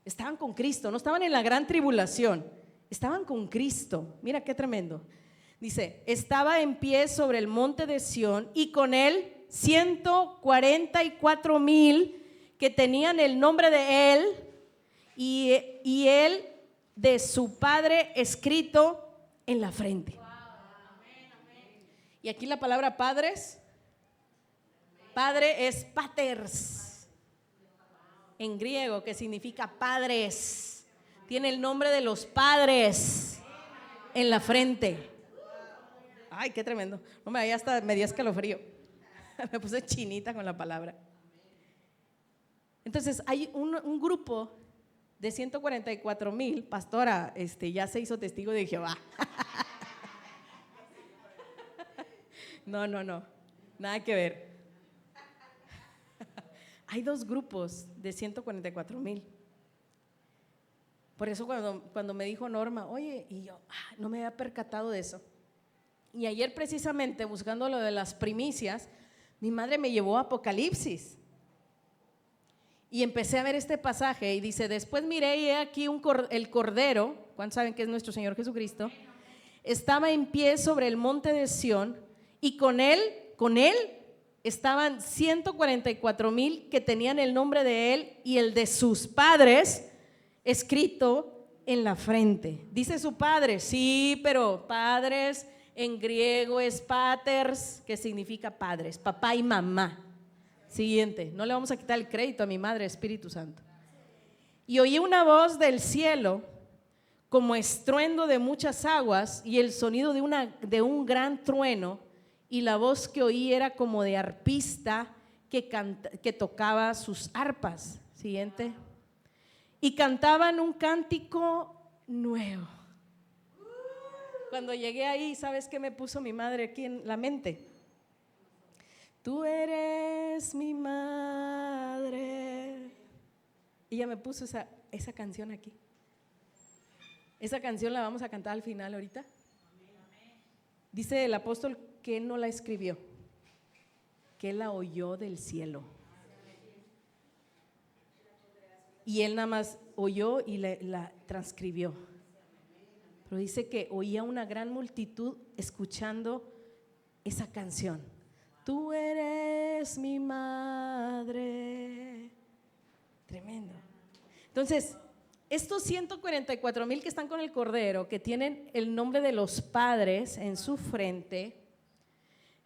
Estaban con Cristo, no estaban en la gran tribulación, estaban con Cristo. Mira qué tremendo. Dice, estaba en pie sobre el monte de Sión y con él 144,000 que tenían el nombre de él y él de su Padre escrito en la frente. Y aquí la palabra padres, padre es paters en griego, que significa padres. Tiene el nombre de los padres en la frente. Ay, qué tremendo. No me vaya, hasta me dio escalofrío. Me puse chinita con la palabra. Entonces hay un grupo de 144,000. Pastora, ya se hizo testigo de Jehová. No, nada que ver. Hay 2 grupos de 144,000. Por eso cuando me dijo Norma, oye, y yo no me había percatado de eso. Y ayer precisamente buscando lo de las primicias, mi madre me llevó a Apocalipsis y empecé a ver este pasaje y dice, después miré y he aquí el cordero, ¿cuántos saben que es nuestro Señor Jesucristo? Estaba en pie sobre el monte de Sión y con él estaban 144,000 que tenían el nombre de él y el de sus padres escrito en la frente. Dice su padre, sí, pero padres en griego es paters, que significa padres, papá y mamá. Siguiente, no le vamos a quitar el crédito a mi madre, Espíritu Santo. Y oí una voz del cielo como estruendo de muchas aguas y el sonido de un gran trueno, y la voz que oí era como de arpista que tocaba sus arpas. Siguiente. Y cantaban un cántico nuevo. Cuando llegué ahí, ¿sabes qué me puso mi madre aquí en la mente? Tú eres mi madre. Y ella me puso esa canción aquí. Esa canción la vamos a cantar al final ahorita. Dice el apóstol que no la escribió. que él la oyó del cielo. Y él nada más oyó y la transcribió. Pero dice que oía una gran multitud escuchando esa canción. Tú eres mi madre. Tremendo. Entonces, estos 144,000 que están con el Cordero, que tienen el nombre de los padres en su frente,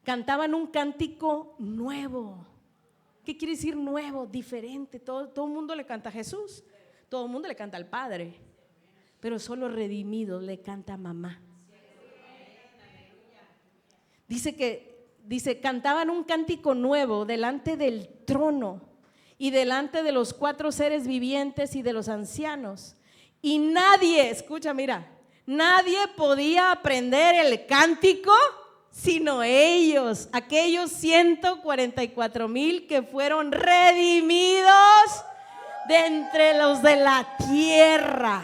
cantaban un cántico nuevo. ¿Qué quiere decir nuevo? Diferente. Todo el mundo le canta a Jesús, todo el mundo le canta al Padre, pero solo redimidos le canta a mamá. Dice, cantaban un cántico nuevo delante del trono y delante de los 4 seres vivientes y de los ancianos. Y nadie, escucha, mira, nadie podía aprender el cántico sino ellos, aquellos 144,000 que fueron redimidos de entre los de la tierra.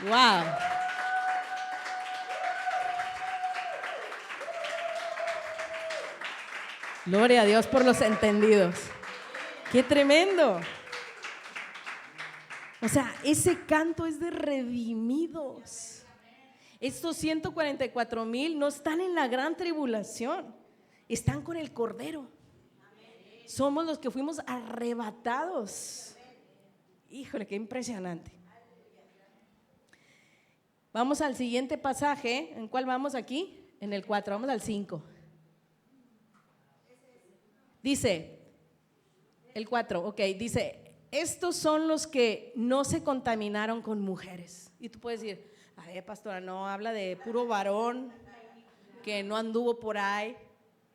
Wow. Gloria a Dios por los entendidos. Qué tremendo. O sea, ese canto es de redimidos. Estos 144,000 no están en la gran tribulación, están con el Cordero. Somos los que fuimos arrebatados. Híjole, qué impresionante. Vamos al siguiente pasaje. ¿En cuál vamos aquí? En el 4, vamos al 5. Dice, el 4, ok, dice, estos son los que no se contaminaron con mujeres. Y tú puedes decir, a ver, pastora, no, habla de puro varón que no anduvo por ahí.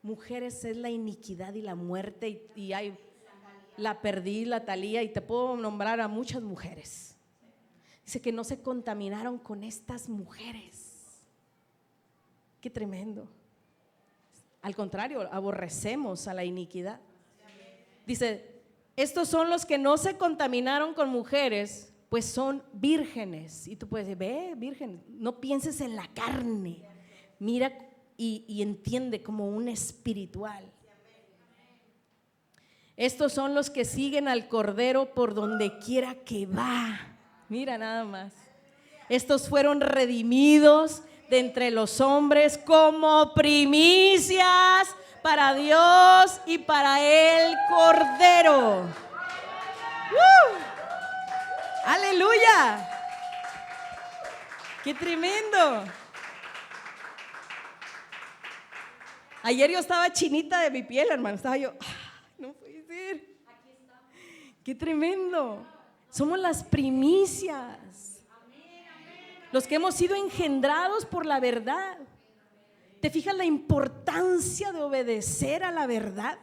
Mujeres es la iniquidad y la muerte, y hay la Perdí, la Talía, y te puedo nombrar a muchas mujeres. Dice que no se contaminaron con estas mujeres. Qué tremendo. Al contrario, aborrecemos a la iniquidad. Dice, estos son los que no se contaminaron con mujeres, pues son vírgenes. Y tú puedes decir, ve, virgen, no pienses en la carne, mira y entiende como un espiritual. Estos son los que siguen al Cordero por donde quiera que va. Mira nada más. Estos fueron redimidos de entre los hombres como primicias para Dios y para el Cordero. ¡Aleluya! ¡Qué tremendo! Ayer yo estaba chinita de mi piel, hermano. Estaba yo, no puede ser. ¡Qué tremendo! Somos las primicias, los que hemos sido engendrados por la verdad. ¿Te fijas la importancia de obedecer a la verdad?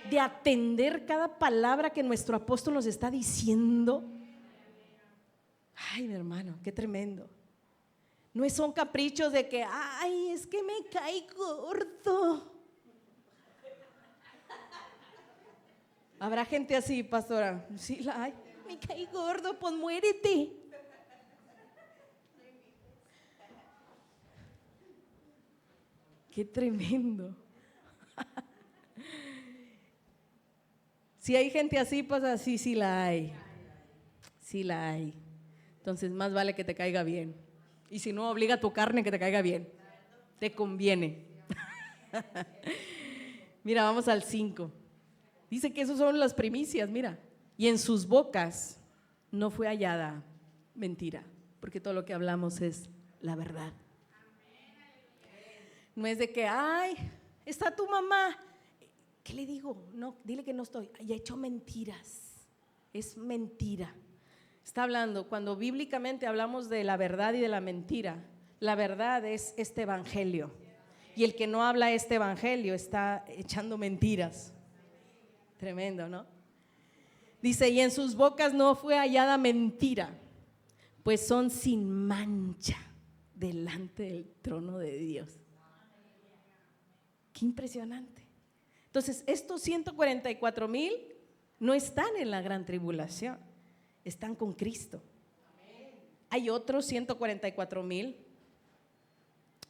De atender cada palabra que nuestro apóstol nos está diciendo. Ay, mi hermano, qué tremendo. No son caprichos de que, ay, es que me cae gordo. ¿Habrá gente así, pastora? Sí, la hay. Me cae gordo, pues muérete. Qué tremendo. Si hay gente así, pues así sí la hay. Sí la hay. Entonces más vale que te caiga bien. Y si no, obliga a tu carne que te caiga bien. Te conviene. Mira, vamos al 5. Dice que esos son las primicias, mira. Y en sus bocas no fue hallada mentira, porque todo lo que hablamos es la verdad. No es de que, ay, está tu mamá. ¿Qué le digo? No, dile que no estoy. Ya he hecho mentiras. Es mentira. Está hablando, cuando bíblicamente hablamos de la verdad y de la mentira, la verdad es este evangelio. Y el que no habla este evangelio está echando mentiras. Tremendo, ¿no? Dice, y en sus bocas no fue hallada mentira, pues son sin mancha delante del trono de Dios. Qué impresionante. Entonces, estos 144,000 no están en la gran tribulación, están con Cristo. Hay otros 144,000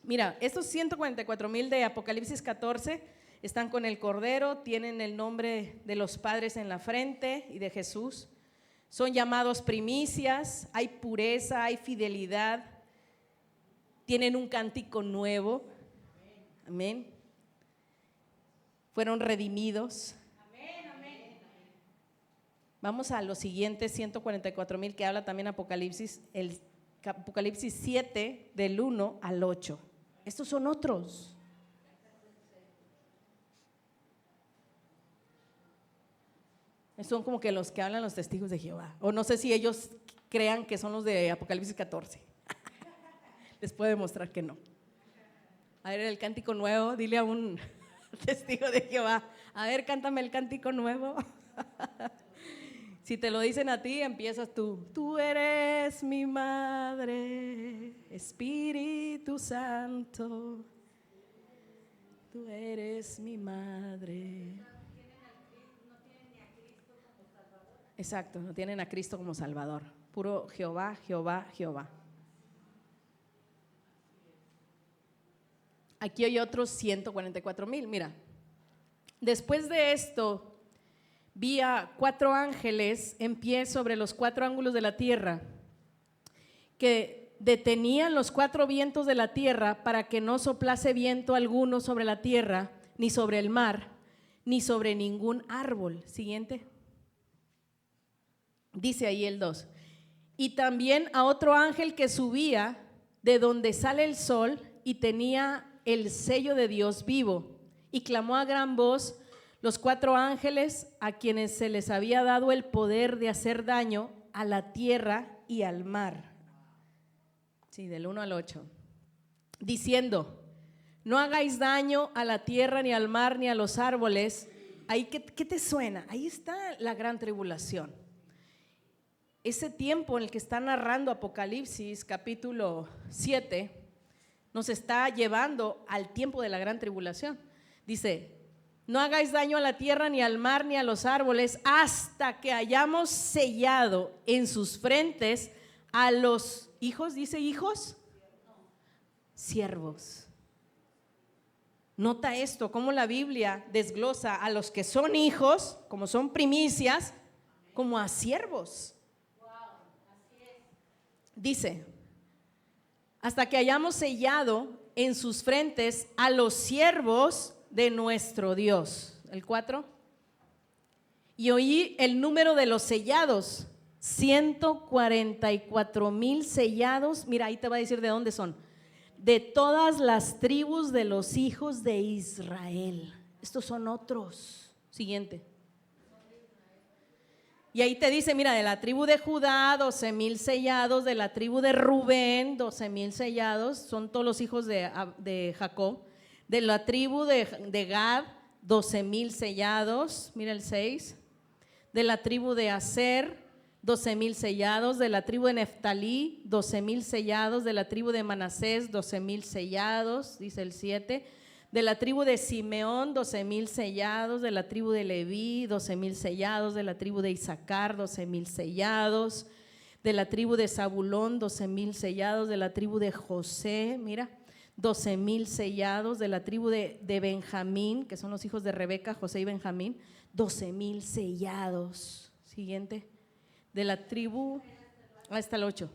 Mira, estos 144,000 de Apocalipsis 14 están con el Cordero, tienen el nombre de los padres en la frente y de Jesús. Son llamados primicias, hay pureza, hay fidelidad, tienen un cántico nuevo. Amén. Fueron redimidos. Vamos a los siguientes 144,000 que habla también Apocalipsis, el Apocalipsis 7 del 1 al 8. Estos son otros. Son como que los que hablan los testigos de Jehová. O no sé si ellos crean que son los de Apocalipsis 14. Les puedo demostrar que no. A ver, el cántico nuevo, dile a un testigo de Jehová, a ver, cántame el cántico nuevo. Si te lo dicen a ti, empiezas tú. Tú eres mi madre, Espíritu Santo. Tú eres mi madre. Exacto, no tienen a Cristo como Salvador. Puro Jehová, Jehová, Jehová. Aquí hay otros 144,000. Mira, después de esto vi a 4 ángeles en pie sobre los 4 ángulos de la tierra, que detenían los 4 vientos de la tierra para que no soplase viento alguno sobre la tierra, ni sobre el mar, ni sobre ningún árbol. Siguiente. Dice ahí el 2. Y también a otro ángel que subía de donde sale el sol y tenía el sello de Dios vivo, y clamó a gran voz los 4 ángeles a quienes se les había dado el poder de hacer daño a la tierra y al mar. Sí, del 1 al 8. Diciendo: no hagáis daño a la tierra, ni al mar, ni a los árboles. Ahí, ¿qué te suena? Ahí está la gran tribulación. Ese tiempo en el que está narrando Apocalipsis capítulo 7 nos está llevando al tiempo de la gran tribulación. Dice: no hagáis daño a la tierra, ni al mar, ni a los árboles, hasta que hayamos sellado en sus frentes a los hijos, dice hijos, siervos. Nota esto, cómo la Biblia desglosa a los que son hijos, como son primicias, como a siervos. Dice: hasta que hayamos sellado en sus frentes a los siervos de nuestro Dios. El 4. Y oí el número de los sellados, 144,000 sellados. Mira, ahí te va a decir de dónde son. De todas las tribus de los hijos de Israel. Estos son otros. Siguiente. Y ahí te dice, mira, de la tribu de Judá, 12,000 sellados, de la tribu de Rubén, 12,000 sellados, son todos los hijos de Jacob. De la tribu de Gad, 12,000 sellados, mira el 6. De la tribu de Aser, 12,000 sellados. De la tribu de Neftalí, 12,000 sellados. De la tribu de Manasés, 12,000 sellados, dice el 7. De la tribu de Simeón, 12,000 sellados. De la tribu de Leví, 12,000 sellados. De la tribu de Isaacar, 12,000 sellados. De la tribu de Zabulón, 12,000 sellados. De la tribu de José, mira, 12,000 sellados. De la tribu de Benjamín, que son los hijos de Rebeca, José y Benjamín, 12,000 sellados. Siguiente. De la tribu, hasta el 8.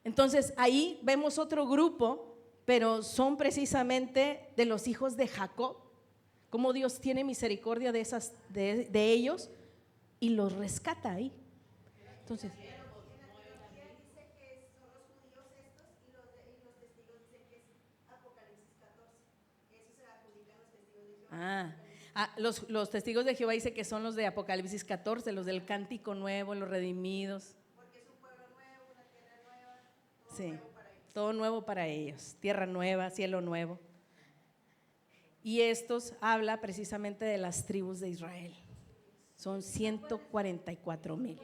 Entonces ahí vemos otro grupo, pero son precisamente de los hijos de Jacob, como Dios tiene misericordia de ellos y los rescata ahí. Entonces, los testigos de Jehová dice que son los de Apocalipsis 14, los del cántico nuevo, los redimidos. Porque es un pueblo nuevo, una tierra nueva, todo nuevo para ellos. Todo nuevo para ellos, tierra nueva, cielo nuevo. Y estos habla precisamente de las tribus de Israel. Son 144,000.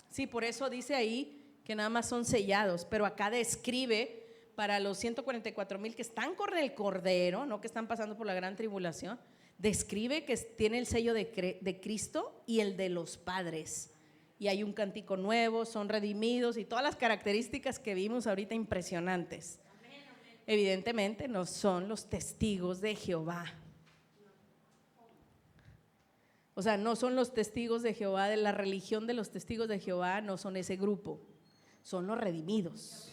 Sí, por eso dice ahí que nada más son sellados, pero acá describe para los 144,000 que están con el Cordero, no que están pasando por la gran tribulación, describe que tiene el sello de Cristo y el de los padres. Y hay un cántico nuevo, son redimidos y todas las características que vimos ahorita impresionantes. Evidentemente no son los testigos de Jehová. O sea, no son los testigos de Jehová, de la religión de los testigos de Jehová, no son ese grupo, son los redimidos.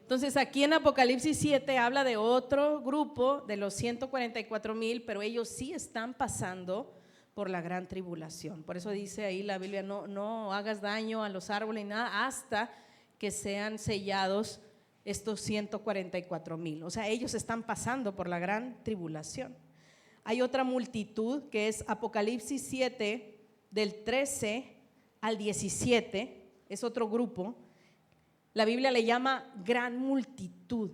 Entonces aquí en Apocalipsis 7 habla de otro grupo, de los 144,000, pero ellos sí están pasando por la gran tribulación. Por eso dice ahí la Biblia, no hagas daño a los árboles ni nada hasta que sean sellados estos 144,000. O sea, ellos están pasando por la gran tribulación. Hay otra multitud que es Apocalipsis 7 del 13 al 17, es otro grupo. La Biblia le llama gran multitud.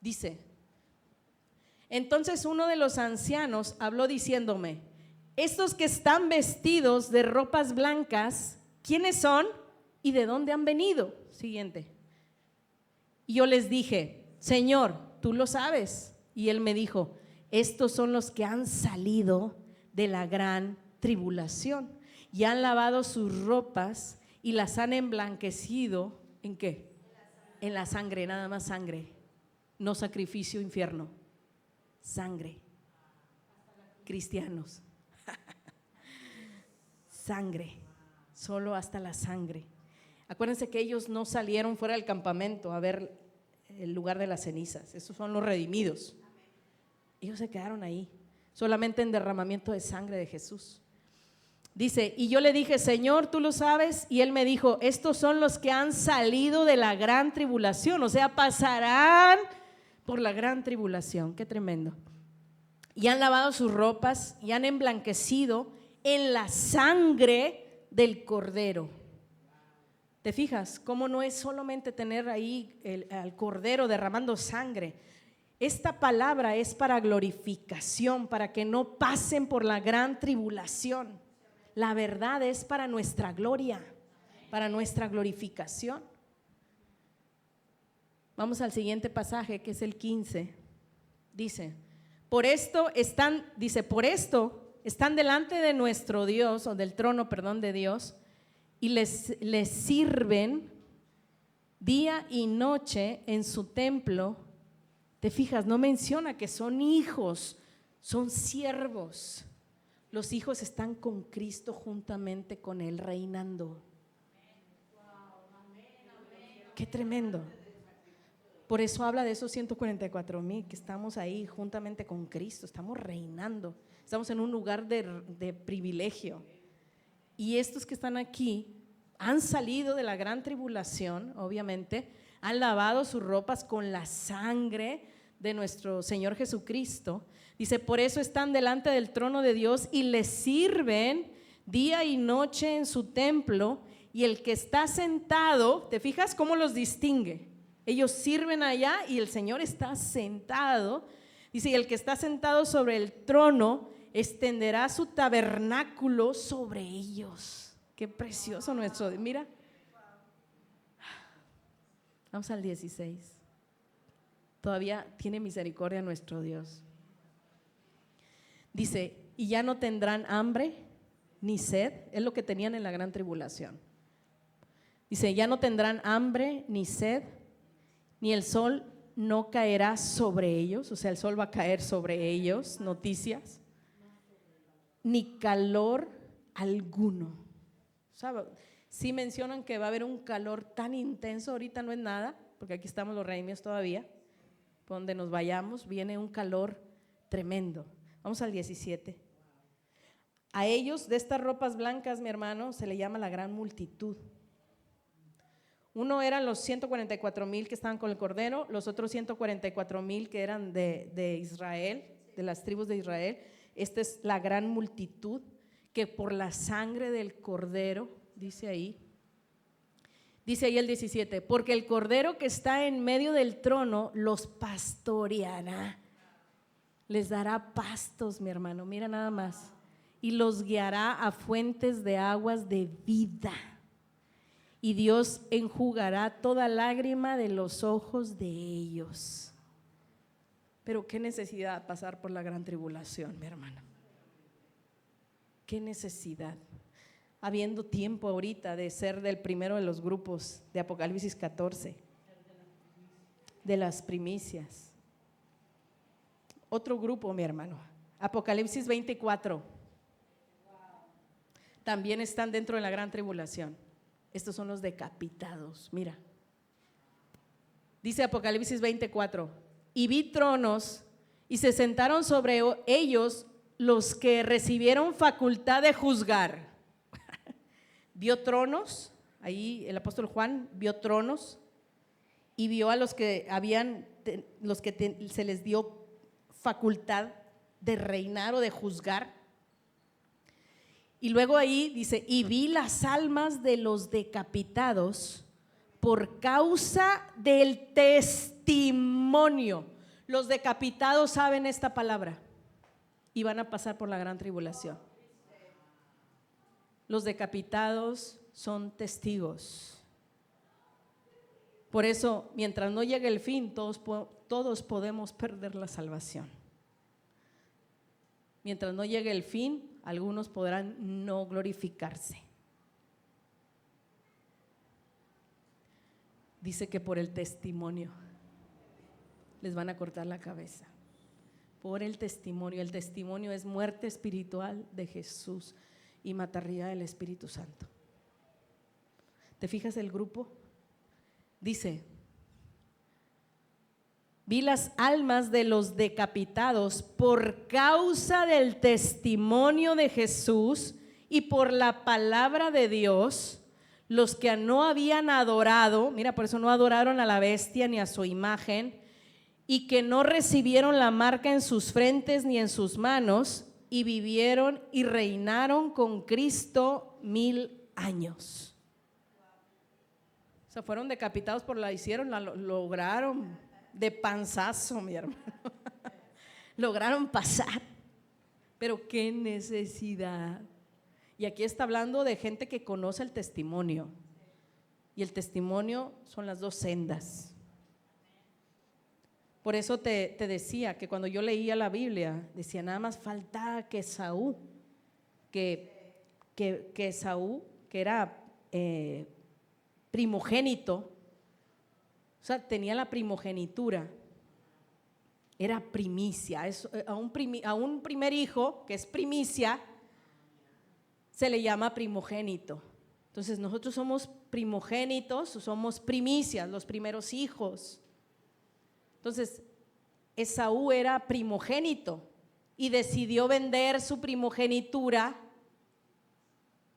Dice: entonces uno de los ancianos habló diciéndome: estos que están vestidos de ropas blancas, ¿quiénes son y de dónde han venido? Siguiente. Y yo les dije: Señor, tú lo sabes. Y él me dijo: estos son los que han salido de la gran tribulación y han lavado sus ropas y las han emblanquecido. ¿En qué? En la sangre, nada más sangre, no sacrificio, infierno, sangre. Cristianos, sangre, solo hasta la sangre. Acuérdense que ellos no salieron fuera del campamento a ver el lugar de las cenizas, esos son los redimidos. Ellos se quedaron ahí, solamente en derramamiento de sangre de Jesús. Dice: y yo le dije: Señor, tú lo sabes. Y él me dijo: estos son los que han salido de la gran tribulación, o sea, pasarán por la gran tribulación. Qué tremendo. Y han lavado sus ropas y han emblanquecido en la sangre del Cordero. ¿Te fijas cómo no es solamente tener ahí al Cordero derramando sangre? Esta palabra es para glorificación, para que no pasen por la gran tribulación. La verdad es para nuestra gloria, para nuestra glorificación. Vamos al siguiente pasaje, que es el 15. Dice: por esto están delante de nuestro Dios, o del trono, perdón, de Dios, y les sirven día y noche en su templo. Te fijas, no menciona que son hijos, son siervos. Los hijos están con Cristo juntamente con Él reinando. Qué tremendo. Por eso habla de esos 144,000 que estamos ahí juntamente con Cristo, estamos reinando, estamos en un lugar de privilegio. Y estos que están aquí han salido de la gran tribulación, obviamente, han lavado sus ropas con la sangre de nuestro Señor Jesucristo. Dice: por eso están delante del trono de Dios y le sirven día y noche en su templo. Y el que está sentado, ¿te fijas cómo los distingue? Ellos sirven allá y el Señor está sentado. Dice: y el que está sentado sobre el trono extenderá su tabernáculo sobre ellos. Qué precioso nuestro Dios. Mira, vamos al 16. Todavía tiene misericordia nuestro Dios. Dice: y ya no tendrán hambre ni sed. Es lo que tenían en la gran tribulación. Dice: ya no tendrán hambre ni sed, ni el sol no caerá sobre ellos. O sea, el sol va a caer sobre ellos, noticias, ni calor alguno. O sea, sí mencionan que va a haber un calor tan intenso. Ahorita no es nada, porque aquí estamos los redimidos todavía. Por donde nos vayamos viene un calor tremendo. Vamos al 17. A ellos de estas ropas blancas, mi hermano, se le llama la gran multitud. Uno eran los 144,000 que estaban con el Cordero, los otros 144,000 que eran de Israel, de las tribus de Israel. Esta es la gran multitud que por la sangre del Cordero, dice ahí el 17, porque el Cordero que está en medio del trono los pastoreará, les dará pastos, mi hermano, mira nada más, y los guiará a fuentes de aguas de vida. Y Dios enjugará toda lágrima de los ojos de ellos. Pero qué necesidad pasar por la gran tribulación, mi hermano. Qué necesidad. Habiendo tiempo ahorita de ser del primero de los grupos de Apocalipsis 14, de las primicias. Otro grupo, mi hermano, Apocalipsis 24. También están dentro de la gran tribulación. Estos son los decapitados, mira. Dice Apocalipsis 24, y vi tronos y se sentaron sobre ellos los que recibieron facultad de juzgar. Vio tronos, ahí el apóstol Juan vio tronos y vio a los que se les dio facultad de reinar o de juzgar. Y luego ahí dice, y vi las almas de los decapitados por causa del testimonio. Los decapitados saben esta palabra y van a pasar por la gran tribulación. Los decapitados son testigos. Por eso, mientras no llegue el fin, todos podemos perder la salvación. Mientras no llegue el fin, algunos podrán no glorificarse. Dice que por el testimonio les van a cortar la cabeza. Por el testimonio. El testimonio es muerte espiritual de Jesús y matarría del Espíritu Santo. ¿Te fijas el grupo? Dice, vi las almas de los decapitados por causa del testimonio de Jesús y por la palabra de Dios, los que no habían adorado, mira, por eso no adoraron a la bestia ni a su imagen, y que no recibieron la marca en sus frentes ni en sus manos, y vivieron y reinaron con Cristo 1000 años. O sea, fueron decapitados por lograron de panzazo, mi hermano. Lograron pasar. Pero qué necesidad. Y aquí está hablando de gente que conoce el testimonio. Y el testimonio son las dos sendas. Por eso te decía que cuando yo leía la Biblia, decía nada más falta que Esaú, que Esaú, que era primogénito, o sea, tenía la primogenitura, era primicia. A un primer hijo, que es primicia, se le llama primogénito. Entonces nosotros somos primogénitos, somos primicias, los primeros hijos. Entonces Esaú era primogénito y decidió vender su primogenitura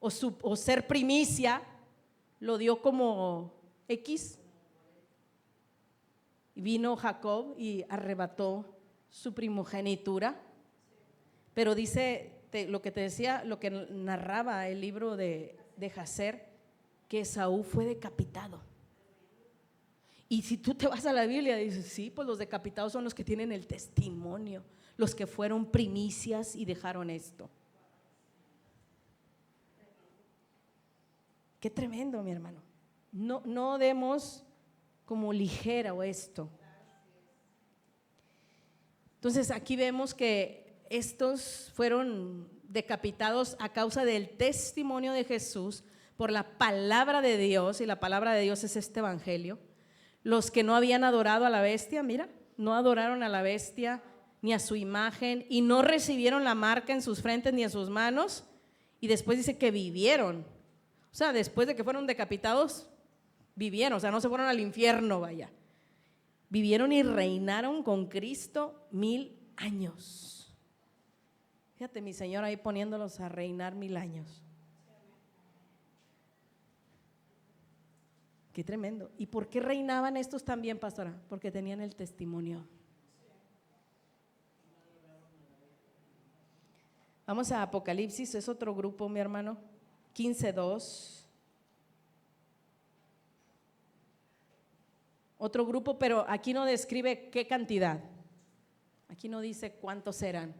o ser primicia, lo dio como X. Y vino Jacob y arrebató su primogenitura. Pero dice lo que te decía, lo que narraba el libro de Jacer, que Esaú fue decapitado. Y si tú te vas a la Biblia, dices, sí, pues los decapitados son los que tienen el testimonio, los que fueron primicias y dejaron esto. Qué tremendo, mi hermano. No demos como ligero esto. Entonces aquí vemos que estos fueron decapitados a causa del testimonio de Jesús por la palabra de Dios, y la palabra de Dios es este evangelio. Los que no habían adorado a la bestia, mira, no adoraron a la bestia ni a su imagen y no recibieron la marca en sus frentes ni en sus manos, y después dice que vivieron. O sea, después de que fueron decapitados, vivieron, o sea, no se fueron al infierno, vaya. Vivieron y reinaron con Cristo 1000 años. Fíjate, mi Señor ahí poniéndolos a reinar 1000 años. Qué tremendo. ¿Y por qué reinaban estos también, pastora? Porque tenían el testimonio. Vamos a Apocalipsis, es otro grupo, mi hermano. 15:2. Otro grupo, pero aquí no describe qué cantidad. Aquí no dice cuántos eran.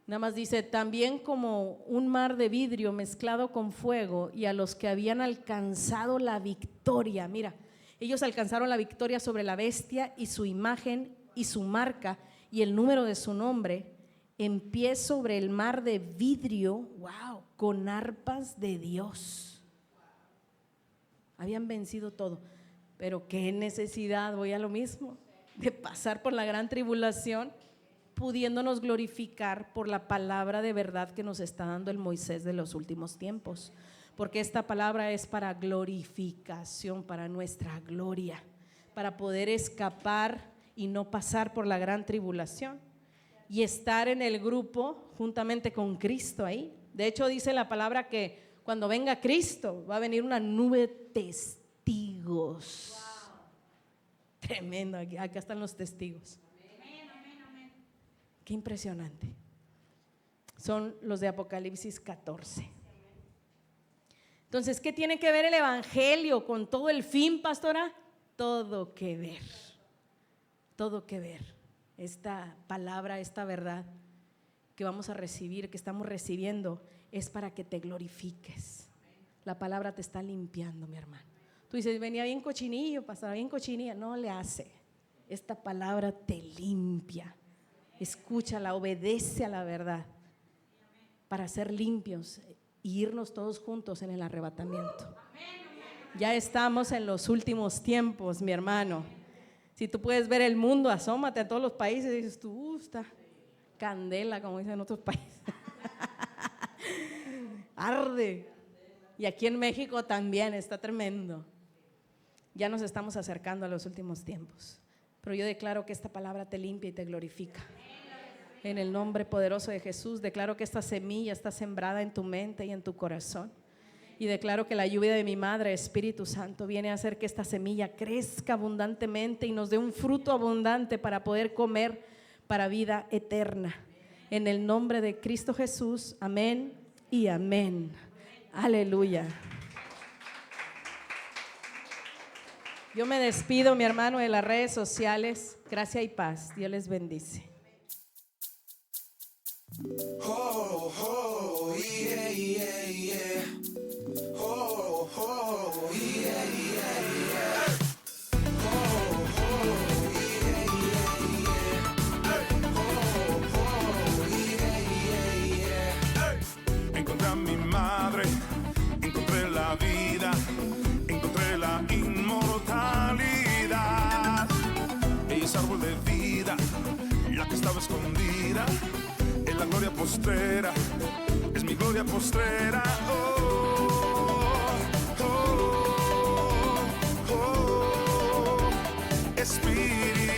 Nada más dice, también como un mar de vidrio mezclado con fuego, y a los que habían alcanzado la victoria. Mira, ellos alcanzaron la victoria sobre la bestia y su imagen, y su marca y el número de su nombre, en pie sobre el mar de vidrio, wow, con arpas de Dios. Habían vencido todo, pero qué necesidad, voy a lo mismo, de pasar por la gran tribulación, pudiéndonos glorificar por la palabra de verdad que nos está dando el Moisés de los últimos tiempos, porque esta palabra es para glorificación, para nuestra gloria, para poder escapar y no pasar por la gran tribulación y estar en el grupo juntamente con Cristo ahí. De hecho dice la palabra que cuando venga Cristo va a venir una nube de testigos. Wow. Tremendo, acá están los testigos. Amén. Qué impresionante. Son los de Apocalipsis 14. Entonces, ¿qué tiene que ver el evangelio con todo el fin, pastora? Todo que ver. Todo que ver. Esta palabra, esta verdad que vamos a recibir, que estamos recibiendo, es para que te glorifiques. La palabra te está limpiando, mi hermano. Tú dices, venía bien cochinillo, pasaba bien cochinilla. No le hace. Esta palabra te limpia. Escúchala, obedece a la verdad para ser limpios y irnos todos juntos en el arrebatamiento. Ya estamos en los últimos tiempos, mi hermano. Si tú puedes ver el mundo, asómate a todos los países y dices tú, está candela, como dicen en otros países. Arde. Y aquí en México también está tremendo. Ya nos estamos acercando a los últimos tiempos. Pero yo declaro que esta palabra te limpia y te glorifica. En el nombre poderoso de Jesús, declaro que esta semilla está sembrada en tu mente y en tu corazón. Y declaro que la lluvia de mi Madre, Espíritu Santo, viene a hacer que esta semilla crezca abundantemente y nos dé un fruto abundante para poder comer para vida eterna. En el nombre de Cristo Jesús, amén y amén. Aleluya. Yo me despido, mi hermano, de las redes sociales. Gracia y paz. Dios les bendice. Oh, oh, yeah, yeah, yeah. Oh, oh, yeah, yeah, yeah. Oh, oh, yeah, yeah, yeah. Oh, oh, yeah, yeah, yeah. Encontré a mi madre, encontré la vida, encontré la inmortalidad. Ella es árbol de vida, la que estaba escondida en la gloria postrera, es mi gloria postrera. Espíritu